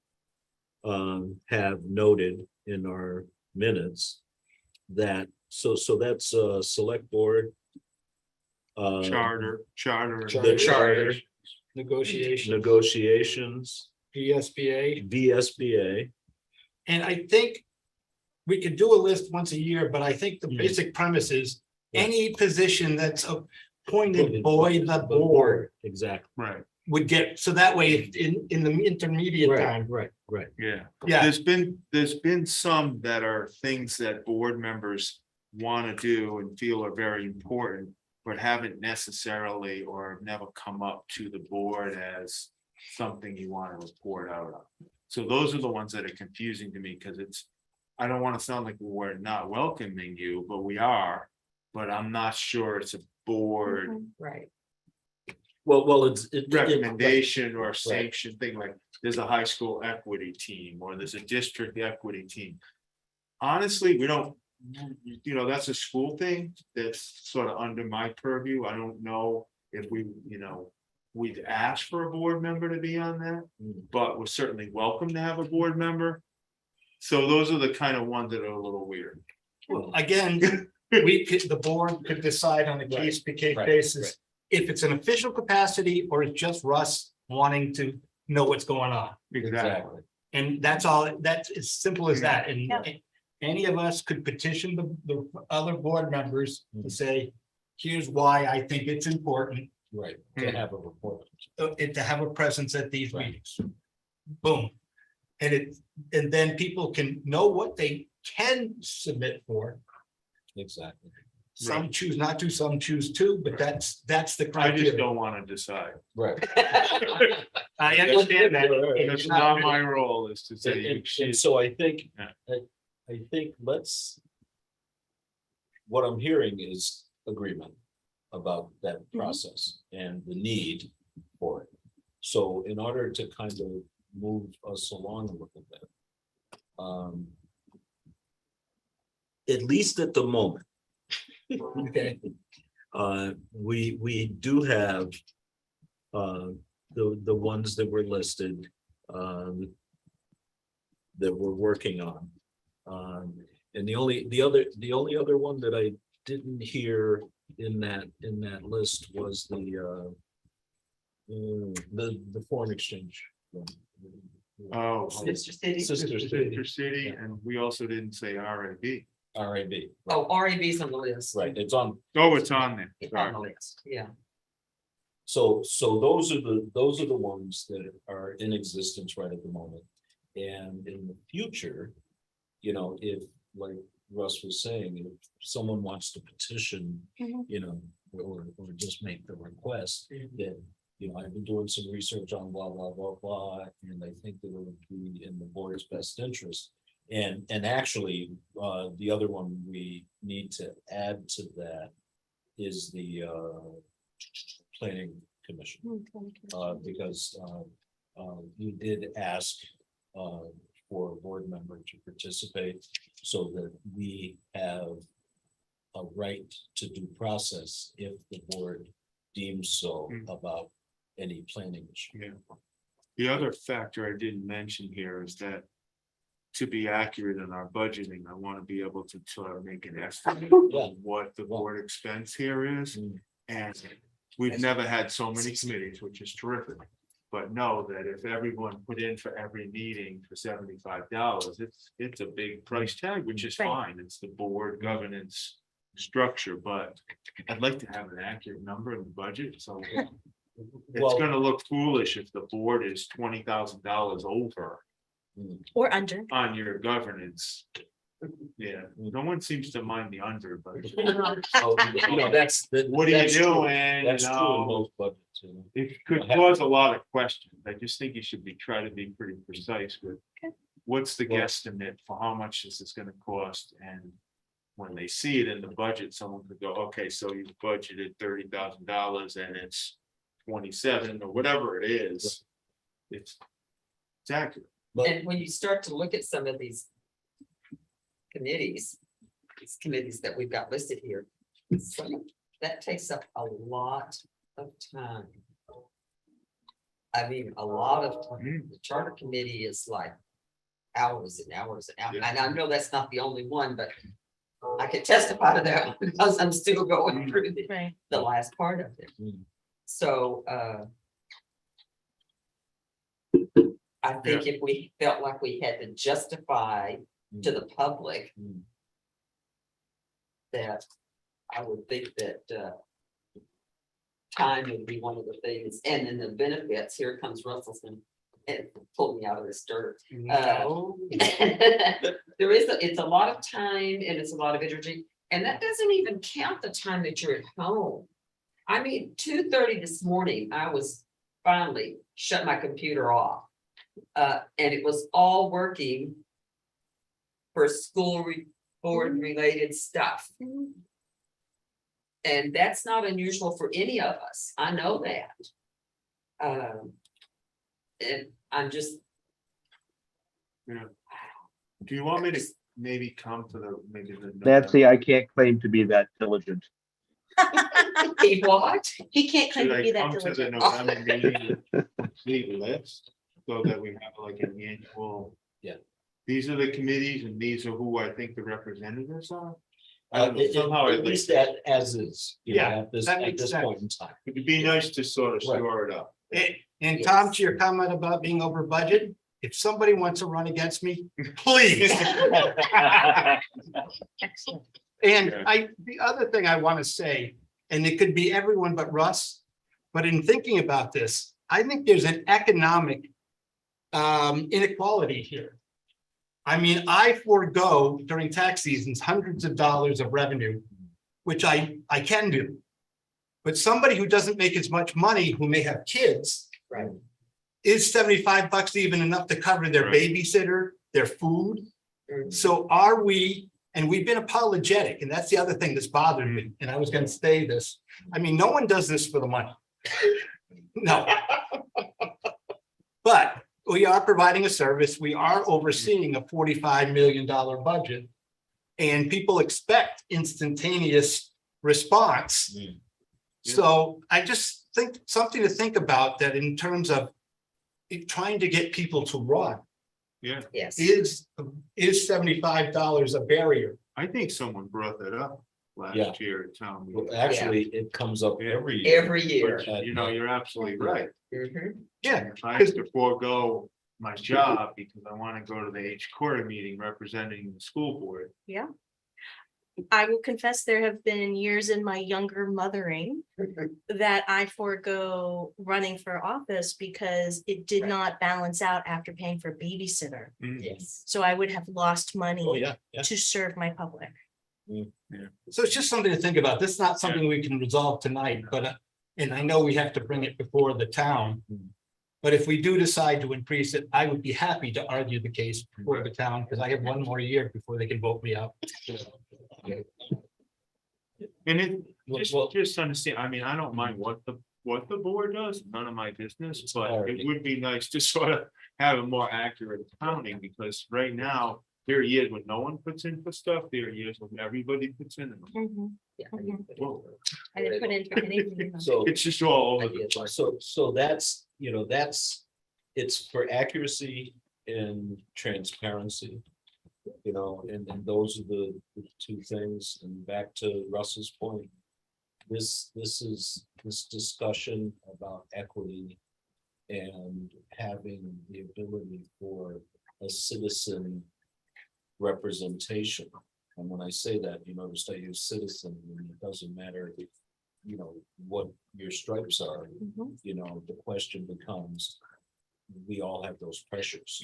have noted in our minutes that, so that's a select board. Charter. The charter, negotiations, negotiations, PSBA. VSBA. And I think we could do a list once a year, but I think the basic premise is any position that's appointed by the board Exactly. Right, would get, so that way in the intermediate time. Right. yeah. Yeah. There's been some that are things that board members want to do and feel are very important, but haven't necessarily or never come up to the board as something you want to report out on. So those are the ones that are confusing to me, because I don't want to sound like we're not welcoming you, but we are, but I'm not sure it's a board Right. Well, it's recommendation or sanction thing, like there's a high school equity team or there's a district equity team. Honestly, we don't, that's a school thing that's sort of under my purview. I don't know if we'd ask for a board member to be on that, but we're certainly welcome to have a board member. So those are the kind of ones that are a little weird. Well, again, the board could decide on a case by case basis if it's an official capacity or it's just Russ wanting to know what's going on. Exactly. And that's all, that's as simple as that. And any of us could petition the other board members to say, here's why I think it's important. Right, to have a report. To have a presence at these meetings. Boom. And then people can know what they can submit for. Exactly. Some choose not to, some choose to, but that's the I just criteria. don't want to decide. Right. I understand that. It's not my role is to say. And so I think, Yeah. I think what I'm hearing is agreement about that process and the need for it. So in order to kind of move us along a little bit, at least at the moment, Okay. we do have the ones that were listed that we're working on. And the only other one that I didn't hear in that list was the foreign exchange. Oh, Sister City. Sister City. Sister City, and we also didn't say RAB. RAB. Oh, RAB's on the list. Right, it's on. Oh, it's on there. It's on the Sorry. list, yeah. So those are the ones that are in existence right at the moment. And in the future, if, like Russ was saying, if someone wants to petition, or just make the request, that, I've been doing some research on blah, blah, blah, blah, and I think that it would be in the board's best interest. And actually, the other one we need to add to that is the planning commission. Because you did ask for a board member to participate so that we have a right to due process if the board deems so about any planning issue. Yeah. The other factor I didn't mention here is that to be accurate in our budgeting, I want to be able to sort of make an estimate of what the board expense here is. And we've never had so many committees, which is terrific. But know that if everyone put in for every meeting for $75, it's a big price tag, which is fine. It's the board governance structure, but I'd like to have an accurate number in the budget, so it's gonna look foolish if the board is $20,000 over Or under. on your governance. Yeah, no one seems to mind the under, but So, that's. what are you that's true. doing? That's You true in know? most budgets, you know. It could cause a lot of questions. I just think you should try to be pretty precise with. What's the Well- guesstimate for how much this is gonna cost? And when they see it in the budget, someone could go, okay, so you budgeted $30,000 and it's 27 or whatever it is. It's accurate. But- And when you start to look at some of these committees, these committees that we've got listed here, that takes up a lot of time. I mean, a lot of time. The charter committee is like hours and hours and hours. Yeah. And I know that's not the only one, but I can testify to that because I'm still going through Right. the last part of it. Mm. So, I think if we felt like we had to justify to the public Mm. that I would think that, time would be one of the things, and then the benefits, here comes Russellson and pulled me out of this dirt. No. There is, it's a lot of time and it's a lot of energy, and that doesn't even count the time that you're at home. I mean, 2:30 this morning, I was finally shut my computer off. And it was all working for school board related stuff. And that's not unusual for any of us. I know that. And I'm just, Do you want me to maybe come to the, maybe the? Nancy, I can't claim to be that diligent. he what? He can't claim Should to I be that come to the diligent. November meeting with complete list, so that we have like an annual? Yeah. These are the committees and these are who I think the representatives are. I don't know, At somehow I'd like least to- that as is, you know, Yeah, at this, that at makes this sense. point in time. It'd be nice to sort of Right. store it up. And Tom, to your comment about being over budget, if somebody wants to run against me, please. And the other thing I want to say, and it could be everyone but Russ, but in thinking about this, I think there's an economic inequality here. I mean, I forego during tax seasons hundreds of dollars of revenue, which I can do. But somebody who doesn't make as much money, who may have kids, Right. is $75 even enough to cover their Right. babysitter, their food? So are we, and we've been apologetic, and that's the other thing that's bothered me, and I was gonna say this. I mean, no one does this for the money. No. But we are providing a service, we are overseeing a $45 million budget. And people expect instantaneous response. Mm. So I just think something to think about, that in terms of trying to get people to run, Yeah, Yes. is $75 a barrier? I think someone brought that up Yeah. last year at town Well, meeting. actually, it comes up every year. Every year. But, you know, you're absolutely right. Mhm. Yeah, If I have to forego my job because I want to go to the HCOREI meeting representing the school board. I will confess, there have been years in my younger mothering that I forego running for office because it did Right. not balance out after paying for babysitter. Yes. So I would have lost money Oh, yeah, yeah. to serve my public. so it's just something to think about. This is not something we can resolve tonight, but, and I know we have to bring it before the town. But if we do decide to increase it, I would be happy to argue the case before the town, because I have one more year before they can vote me out. And it, Well- just understand, I mean, I don't mind what the board does, none of my business, but Alright. it would be nice to sort of have a more accurate accounting, because right now, there are years when no one puts in for stuff, there are years when everybody puts in. Yeah. Whoa. I didn't put in for anything. So, It's just all over the place. so that's, you know, that's, it's for accuracy and transparency. You know, and those are the two things, and back to Russell's point. This discussion about equity and having the ability for a citizen representation. And when I say that, you notice I use citizen, and it doesn't matter if, you know, what your stripes are, Mhm. you know, the question becomes, we all have those pressures.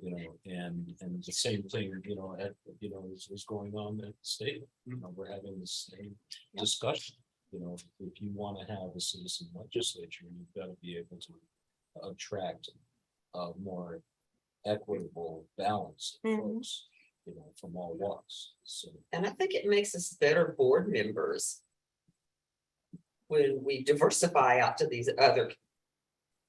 You know, and the same thing, is going on at the state. You know, we're having the same discussion. You know, if you want to have a citizen legislature, you've got to be able to attract a more equitable balance of folks, from all walks. So, And I think it makes us better board members when we diversify out to these other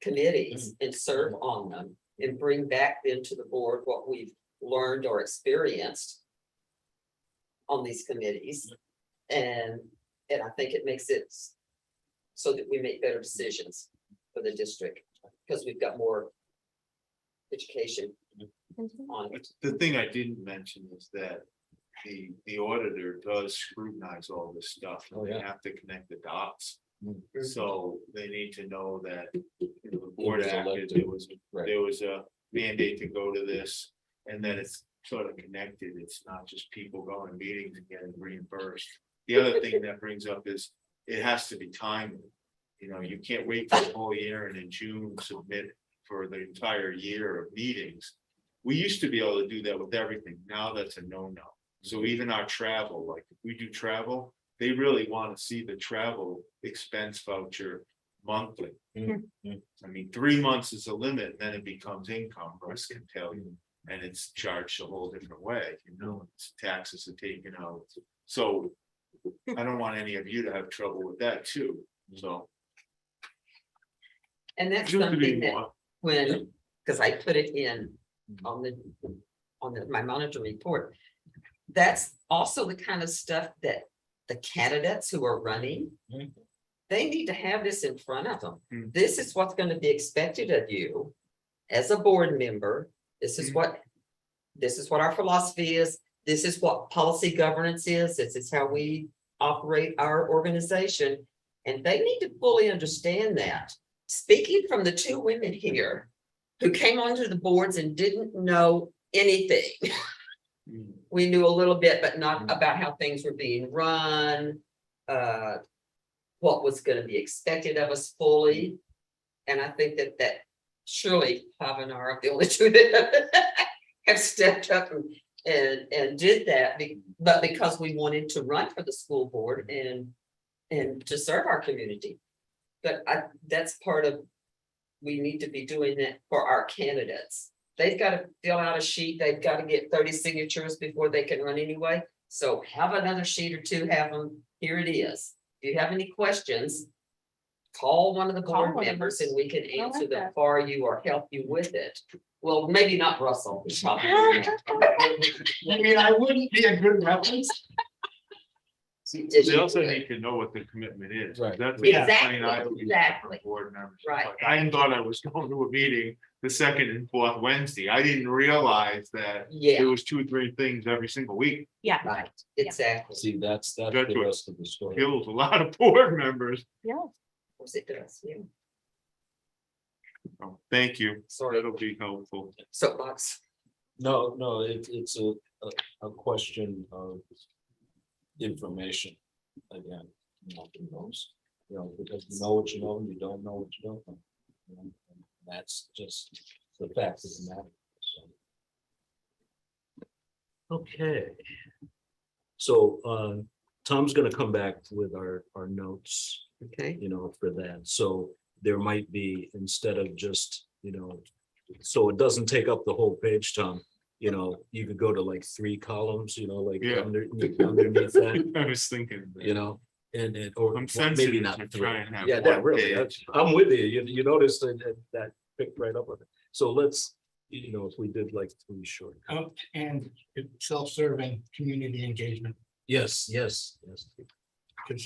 committees and serve on them and bring back then to the board what we've learned or experienced on these committees. And I think it makes it so that we make better decisions for the district because we've got more education on it. The thing I didn't mention is that the auditor does scrutinize all this stuff. And they have to connect the dots. So they need to know that the board was acted, elected. there was a mandate to go to this, and then it's sort of connected. It's not just people going to meetings and getting reimbursed. The other thing that brings up is it has to be timely. You know, you can't wait for the whole year and in June submit for the entire year of meetings. We used to be able to do that with everything. Now that's a no-no. So even our travel, like if we do travel, they really want to see the travel expense voucher monthly. I mean, 3 months is a limit, and then it becomes income, Russ can tell you. And it's charged a whole different way, it's taxes are taken out. So I don't want any of you to have trouble with that too, so. And that's Just to be something that more- when, because I put it in on my monitor report. That's also the kind of stuff that the candidates who are running, they need to have this in front of them. This is what's going to be expected of you as a board member. This is what our philosophy is. This is what policy governance is. This is how we operate our organization. And they need to fully understand that. Speaking from the two women here who came onto the boards and didn't know anything. We knew a little bit, but not about how things were being run, what was going to be expected of us fully. And I think that surely Pav and I are the only two that have stepped up and did that, but because we wanted to run for the school board and to serve our community. But that's part of, we need to be doing that for our candidates. They've got to fill out a sheet. They've got to get 30 signatures before they can run anyway. So have another sheet or two, have them, here it is. If you have any questions, call one of the Call board one of members us. and we can I answer like them that. for you or help you with it. Well, maybe not Russell. Probably not. I mean, I wouldn't be a good reference. Yes, They you also would. need to know what the commitment is. Right. That's Exactly, the complaint I always get exactly. from board members. Right. Like, I thought I was going to a meeting the second and fourth Wednesday. I didn't realize that Yeah, there was 2 or 3 things every single week. Yeah, right, exactly. see, that's That's the what rest of the story. Kills a lot of board members. yeah. Of course it does, yeah. Oh, thank you. Sorry. That'll be helpful. Soapbox. No, it's a question of information. Again, who knows, because you know what you know, and you don't know what you don't know. And that's just the fact of the matter. So. Okay. So Tom's gonna come back with our notes, Okay, for that. So there might be, instead of just, so it doesn't take up the whole page, Tom. You could go to like 3 columns, like Yeah. underneath that. I was thinking. that. And or I'm maybe sensitive not to 3. try and have Yeah, one that really, page. I'm with you. You noticed that picked right up with it. So let's, if we did like 3 short. And self-serving community engagement, Yes. because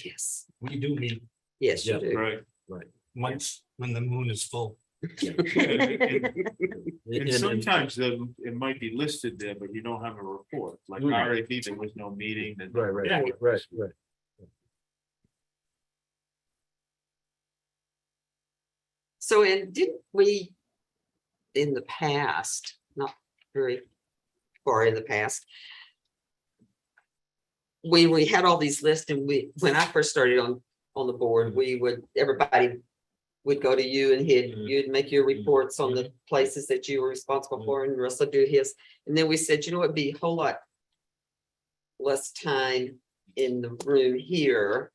yes, we do meet yes, you Yeah, do. Right. once when the moon is full. And sometimes it might be listed there, but you don't have a report. Like RAP, there was no meeting. there's no Right. report. So, and didn't we, in the past, not very far in the past, we had all these lists and when I first started on the board, everybody would go to you and you'd make your reports on the places that you were responsible for and Russell do his. And then we said, you know, it'd be a whole lot less time in the room here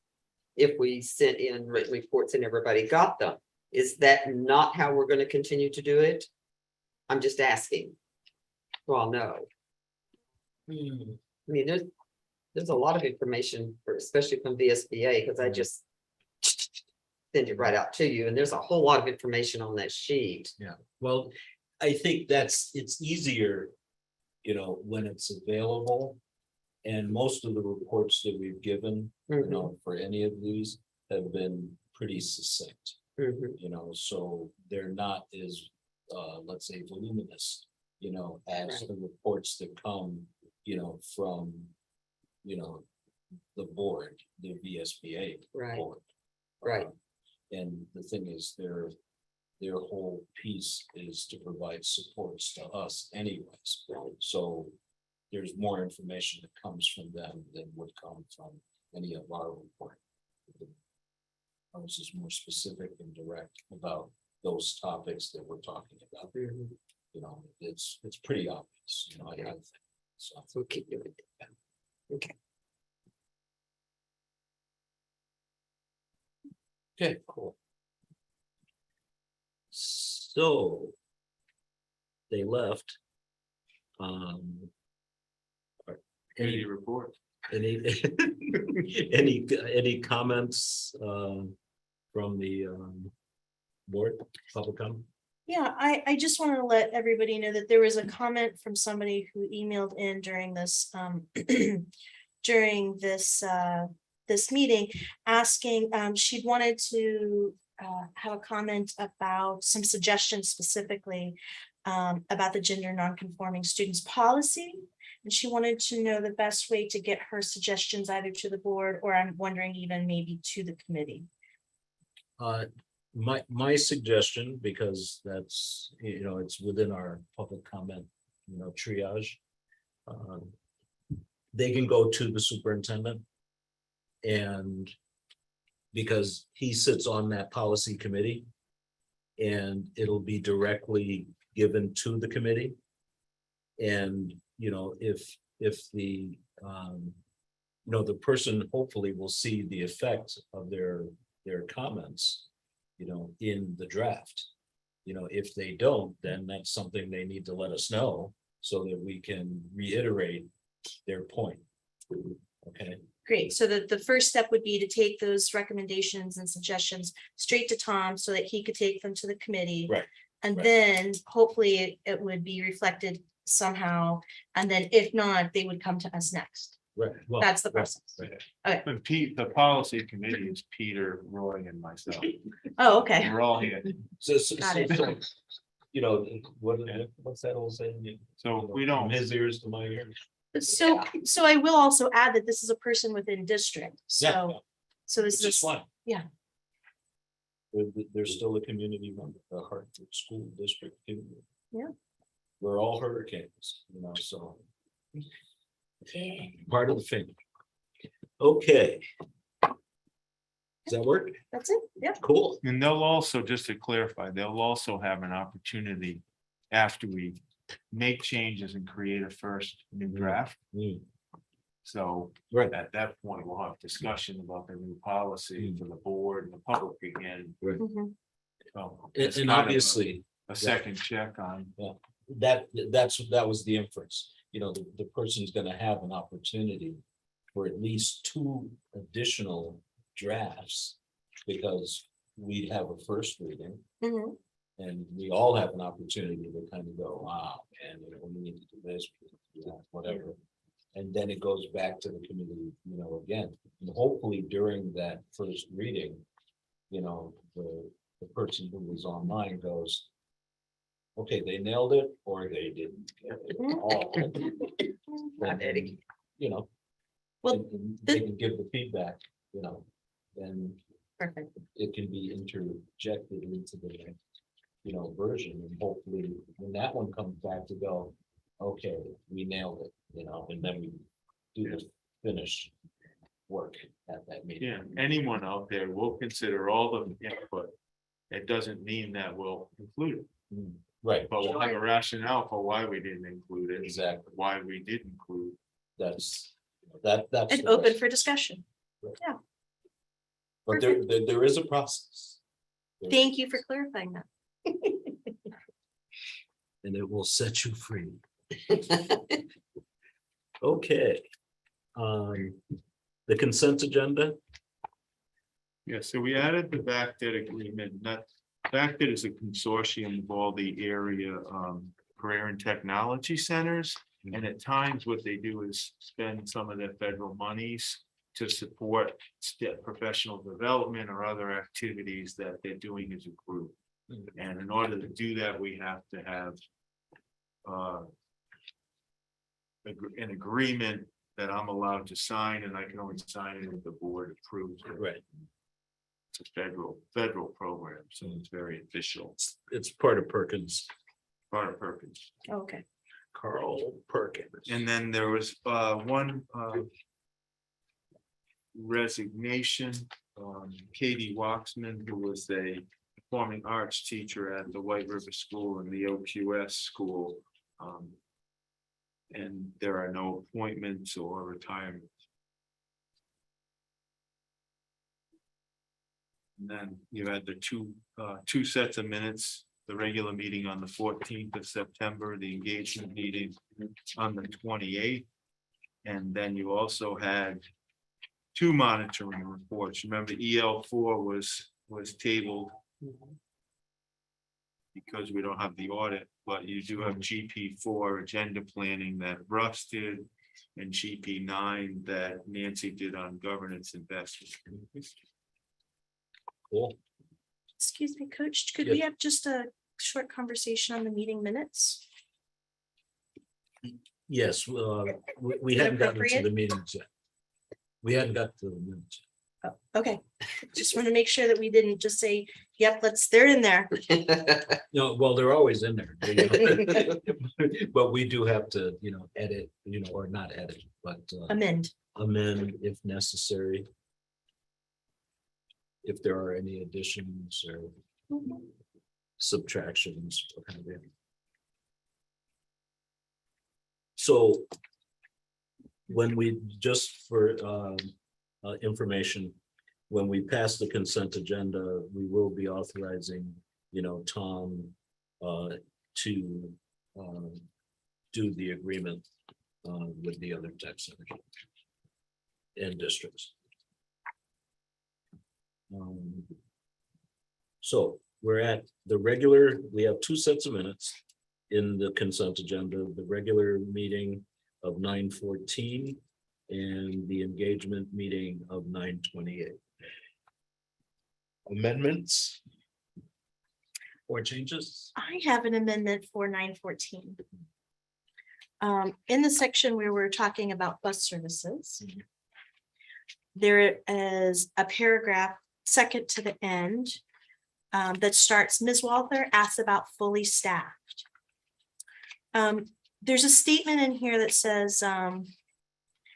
if we sent in written reports and everybody got them. Is that not how we're going to continue to do it? I'm just asking. Well, no. I mean, there's a lot of information, especially from VSBA, because I just send it right out to you, and there's a whole lot of information on that sheet. Yeah, well, I think it's easier, when it's available. And most of the reports that we've given, for any of these have been pretty succinct. So they're not as, let's say, voluminous, as the reports that come, from, the board, the VSBA board. Right. And the thing is, their whole piece is to provide supports to us anyways. So there's more information that comes from them than would come from any of our report. Ours is more specific and direct about those topics that we're talking about. It's pretty obvious, I think. So we'll keep doing it. Okay. Okay, cool. So they left. Any report? Any comments from the board, public comment? Yeah, I just wanted to let everybody know that there was a comment from somebody who emailed in during this this meeting, asking, she'd wanted to have a comment about some suggestions specifically about the gender nonconforming students policy. And she wanted to know the best way to get her suggestions either to the board, or I'm wondering even maybe to the committee. My suggestion, because that's, it's within our public comment, triage. They can go to the superintendent. And because he sits on that policy committee, and it'll be directly given to the committee. And, if the, the person hopefully will see the effect of their comments, in the draft. If they don't, then that's something they need to let us know so that we can reiterate their point. Okay. Great. So the first step would be to take those recommendations and suggestions straight to Tom so that he could take them to the committee. Right. And Right. then hopefully it would be reflected somehow. And then if not, they would come to us next. Right. Well, That's the process. right. And Pete, the policy committee is Peter, Roy, and myself. Oh, okay. We're all here. So, Got it. what's that old saying? So we From don't, his ears to my ears. So I will also add that this is a person within district. Yeah. So this Which is is, fine. yeah. There's still a community member, the Hartford School District. Community. Yeah. We're all hurricanes, so. Part of the family. Okay. Does that work? That's it. Yeah. Cool. and they'll also, just to clarify, they'll also have an opportunity after we make changes and create a first new draft. So Right. at that point, we'll have discussion about the new policy for the board and the public again. Mhm. So And, it's and kind of obviously, a second check on. that was the inference. The person's gonna have an opportunity for at least 2 additional drafts, because we have a first reading. Mhm. And we all have an opportunity to kind of go, wow, and we need to do this, we need to do that, whatever. And then it goes back to the committee, again, and hopefully during that first reading, the person who was online goes, okay, they nailed it, or they didn't get it all. Not Eddie. Well, and they can give the feedback, then Perfect. it can be interjected into the version, and hopefully when that one comes back to go, okay, we nailed it, and then we do the finished work at that meeting. Yeah, anyone out there will consider all the input it doesn't mean that we'll include it. Right, But we'll have a rationale for why we didn't include it. exactly. Why we did include. That's that's. And the open question. for discussion. But there is a process. Thank you for clarifying that. And it will set you free. Okay. The consent agenda, Yeah, so we added the back debt agreement, that back debt is a consortium of all the area career and technology centers. And at times what they do is spend some of their federal monies to support professional development or other activities that they're doing as a group. And in order to do that, we have to have an agreement that I'm allowed to sign, and I can only sign it if the board approves it. right, It's a federal program, so it's very official. it's part of Perkins, Part of Perkins. Okay. Carl Perkins. And then there was one resignation, Katie Waxman, who was a performing arts teacher at the White River School and the OQS school. And there are no appointments or retirements. And then you had the two sets of minutes, the regular meeting on the 14th of September, the engagement meeting on the 28th. And then you also had two monitoring reports. Remember, EL4 was tabled because we don't have the audit, but you do have GP4 agenda planning that Russ did, and GP9 that Nancy did on governance investment. Cool. Excuse me, Coach, could we have just a short conversation on the meeting minutes? Yes, we Is that hadn't gotten to appropriate? the meetings yet. We hadn't got to the minutes. Oh, okay, just want to make sure that we didn't just say, yep, they're in there. No, well, they're always in there. But we do have to, edit, or not edit, but Amend. amend if necessary. If there are any additions or subtractions. what have you. So when we, just for information, when we pass the consent agenda, we will be authorizing, Tom to do the agreement with the other tech centers and districts. So we're at the regular, we have two sets of minutes in the consent agenda, the regular meeting of 9:14 and the engagement meeting of 9:28. Amendments or changes? I have an amendment for 9:14. In the section where we're talking about bus services, there is a paragraph second to the end that starts, Ms. Walther asks about fully staffed. There's a statement in here that says,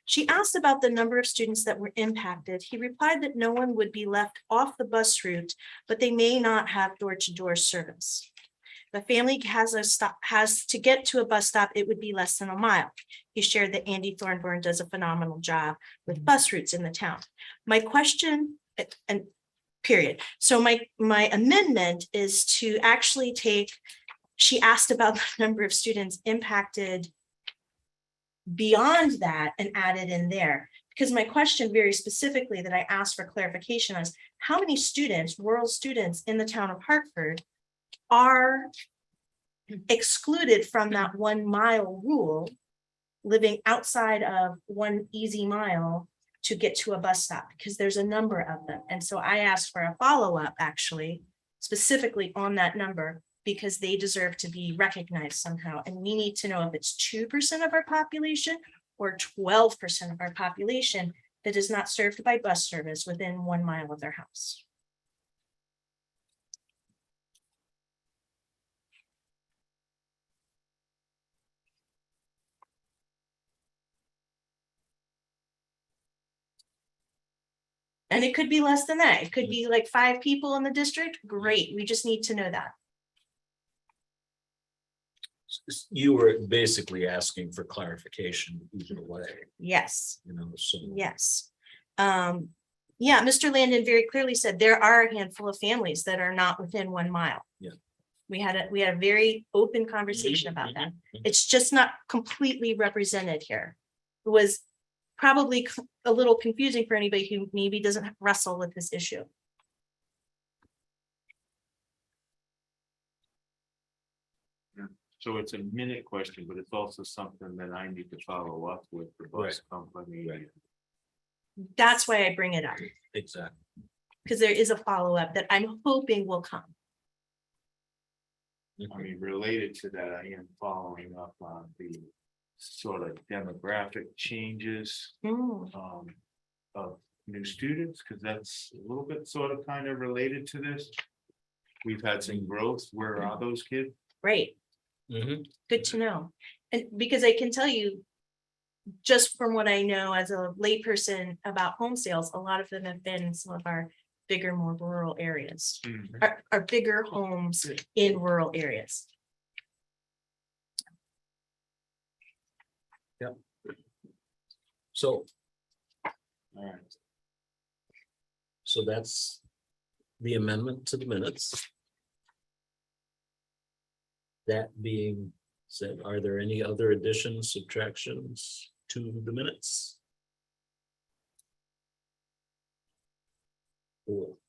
she asked about the number of students that were impacted. He replied that no one would be left off the bus route, but they may not have door-to-door service. The family has to get to a bus stop, it would be less than a mile. He shared that Andy Thornburn does a phenomenal job with bus routes in the town. My question, and period. So my amendment is to actually take, she asked about the number of students impacted beyond that and add it in there. Because my question very specifically that I asked for clarification is, how many students, rural students in the town of Hartford are excluded from that 1 mile rule, living outside of 1 easy mile to get to a bus stop, because there's a number of them. And so I asked for a follow-up actually, specifically on that number, because they deserve to be recognized somehow. And we need to know if it's 2% of our population or 12% of our population that is not served by bus service within 1 mile of their house. And it could be less than that. It could be like 5 people in the district. Great. We just need to know that. You were basically asking for clarification either way, Yes, so. yes. Yeah, Mr. Landon very clearly said there are a handful of families that are not within 1 mile. Yeah. We had a very open conversation about that. It's just not completely represented here. It was probably a little confusing for anybody who maybe doesn't wrestle with this issue. So it's a minute question, but it's also something that I need to follow up with the bus company. Right. That's why I bring it up, Exactly. because there is a follow-up that I'm hoping will come. I mean, related to that, I am following up on the sort of demographic changes of new students, because that's a little bit sort of kind of related to this. We've had some growth. Where are those kids? Great. Good to know. And because I can tell you, just from what I know as a layperson about home sales, a lot of them have been in some of our bigger, more rural areas, our bigger homes in rural areas. Yep. So. All right. So that's the amendment to the minutes. That being said, are there any other additions, subtractions to the minutes? Cool.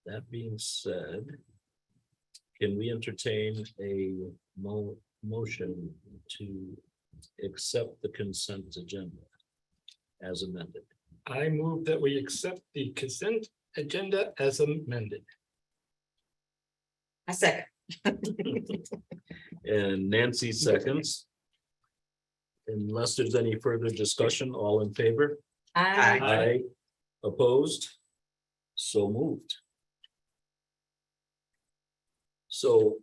That being said, can we entertain a motion to accept the consent agenda as amended? I move that we accept the consent agenda as amended. I second. And Nancy seconds. Unless there's any further discussion, all in favor? Aye. Opposed? So moved. So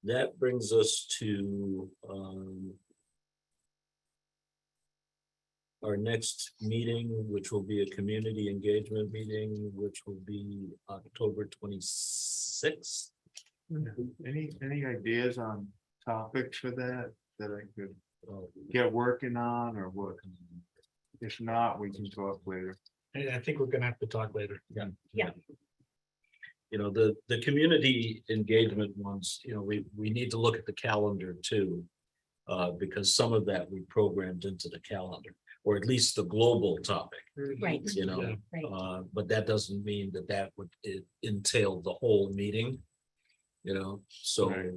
that brings us to our next meeting, which will be a community engagement meeting, which will be October 26th. Any ideas on topics for that I could get working on, or what? If not, we can talk later. I think we're gonna have to talk later. Yeah. The community engagement ones, we need to look at the calendar too. Because some of that we programmed into the calendar, or at least the global topic, Right. Right. but that doesn't mean that would entail the whole meeting. So, Right.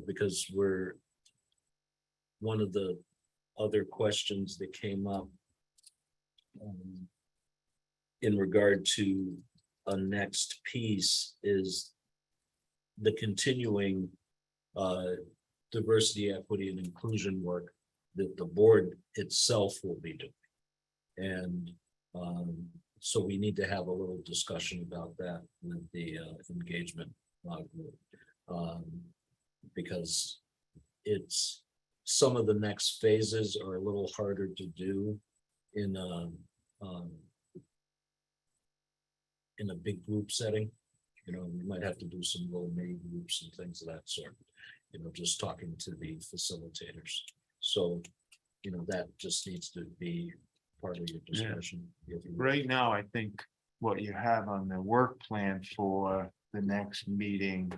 because one of the other questions that came up in regard to a next piece is the continuing diversity, equity, and inclusion work that the board itself will be doing. And so we need to have a little discussion about that with the engagement group. Because it's some of the next phases are a little harder to do in a big group setting. We might have to do some little mini groups and things of that sort. Just talking to the facilitators. So, that just needs to be part of your discussion. Right now, I think what you have on the work plan for the next meeting,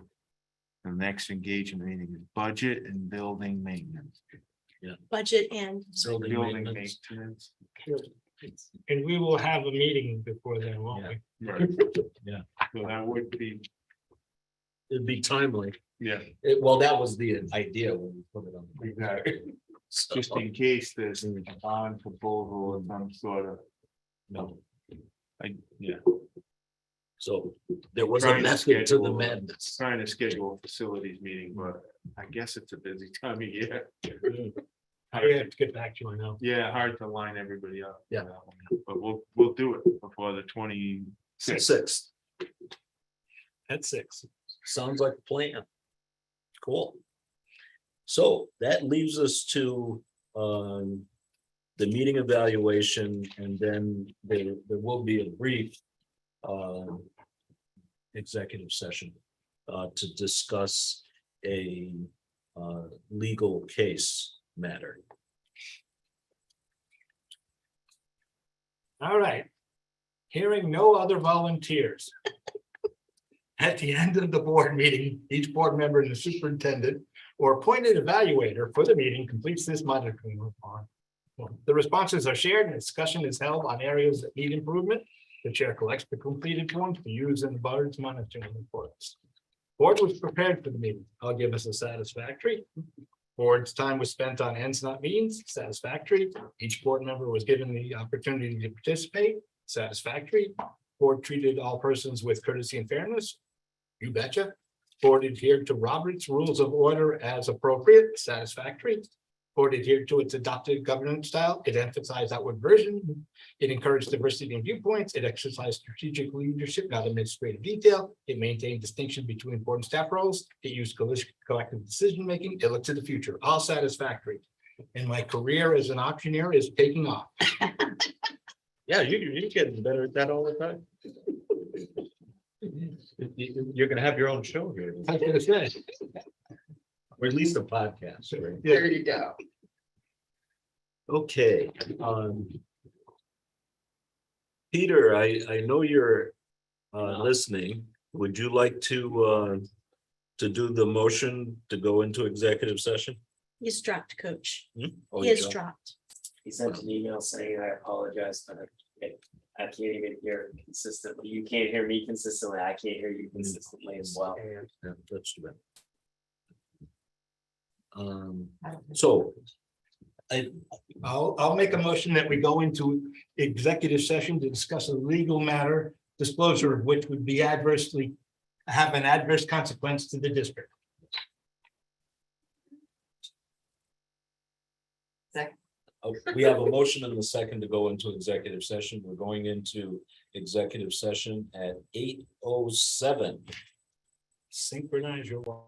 the next engagement meeting is budget and building maintenance. Budget and Building maintenance. And we will have a meeting before then, won't we? Right. Yeah. So that would be, It'd be timely. yeah, Well, that was the idea when we put it on. exactly. So, Just in case there's a bond proposal or some sort of, no. yeah, So there was a Trying to method to the schedule, madness. trying to schedule a facilities meeting, but I guess it's a busy time of year. I have to get back to you, I know. Yeah, hard to line everybody up. Yeah. But we'll do it before the 26th. Six. At 6. Sounds like a plan. Cool. So that leaves us to the meeting evaluation, and then there will be a brief executive session to discuss a legal case matter. All right. Hearing no other volunteers. At the end of the board meeting, each board member and the superintendent or appointed evaluator for the meeting completes this monitoring report. The responses are shared and discussion is held on areas that need improvement. The chair collects the completed forms to use in the board's monitoring reports. Board was prepared for the meeting. I'll give us a satisfactory. Board's time was spent on ends not means, satisfactory. Each board member was given the opportunity to participate, satisfactory. Board treated all persons with courtesy and fairness, you betcha. Board adhered to Robert's Rules of Order as appropriate, satisfactory. Board adhered to its adopted governance style. It emphasized outward version. It encouraged diversity in viewpoints. It exercised strategic leadership, not administrative detail. It maintained distinction between board and staff roles. It used collective decision-making. It looked to the future, all satisfactory. And my career as an auctioneer is taking off. Yeah, you're getting better at that all the time. You're gonna have your own show here, I was gonna say. or at least a podcast, right? There you go. Okay. Peter, I know you're listening. Would you like to do the motion to go into executive session? He's dropped, coach. Oh, He you has don't? dropped. He sent an email saying, I apologize, but I can't even hear consistently. You can't hear me consistently. I can't hear you consistently as well. Yeah, that's too bad. So I'll make a motion that we go into executive session to discuss a legal matter, disclosure of which would be have an adverse consequence to the district. we have a motion and a second to go into executive session. We're going into executive session at 8:07. Synchronize your watch.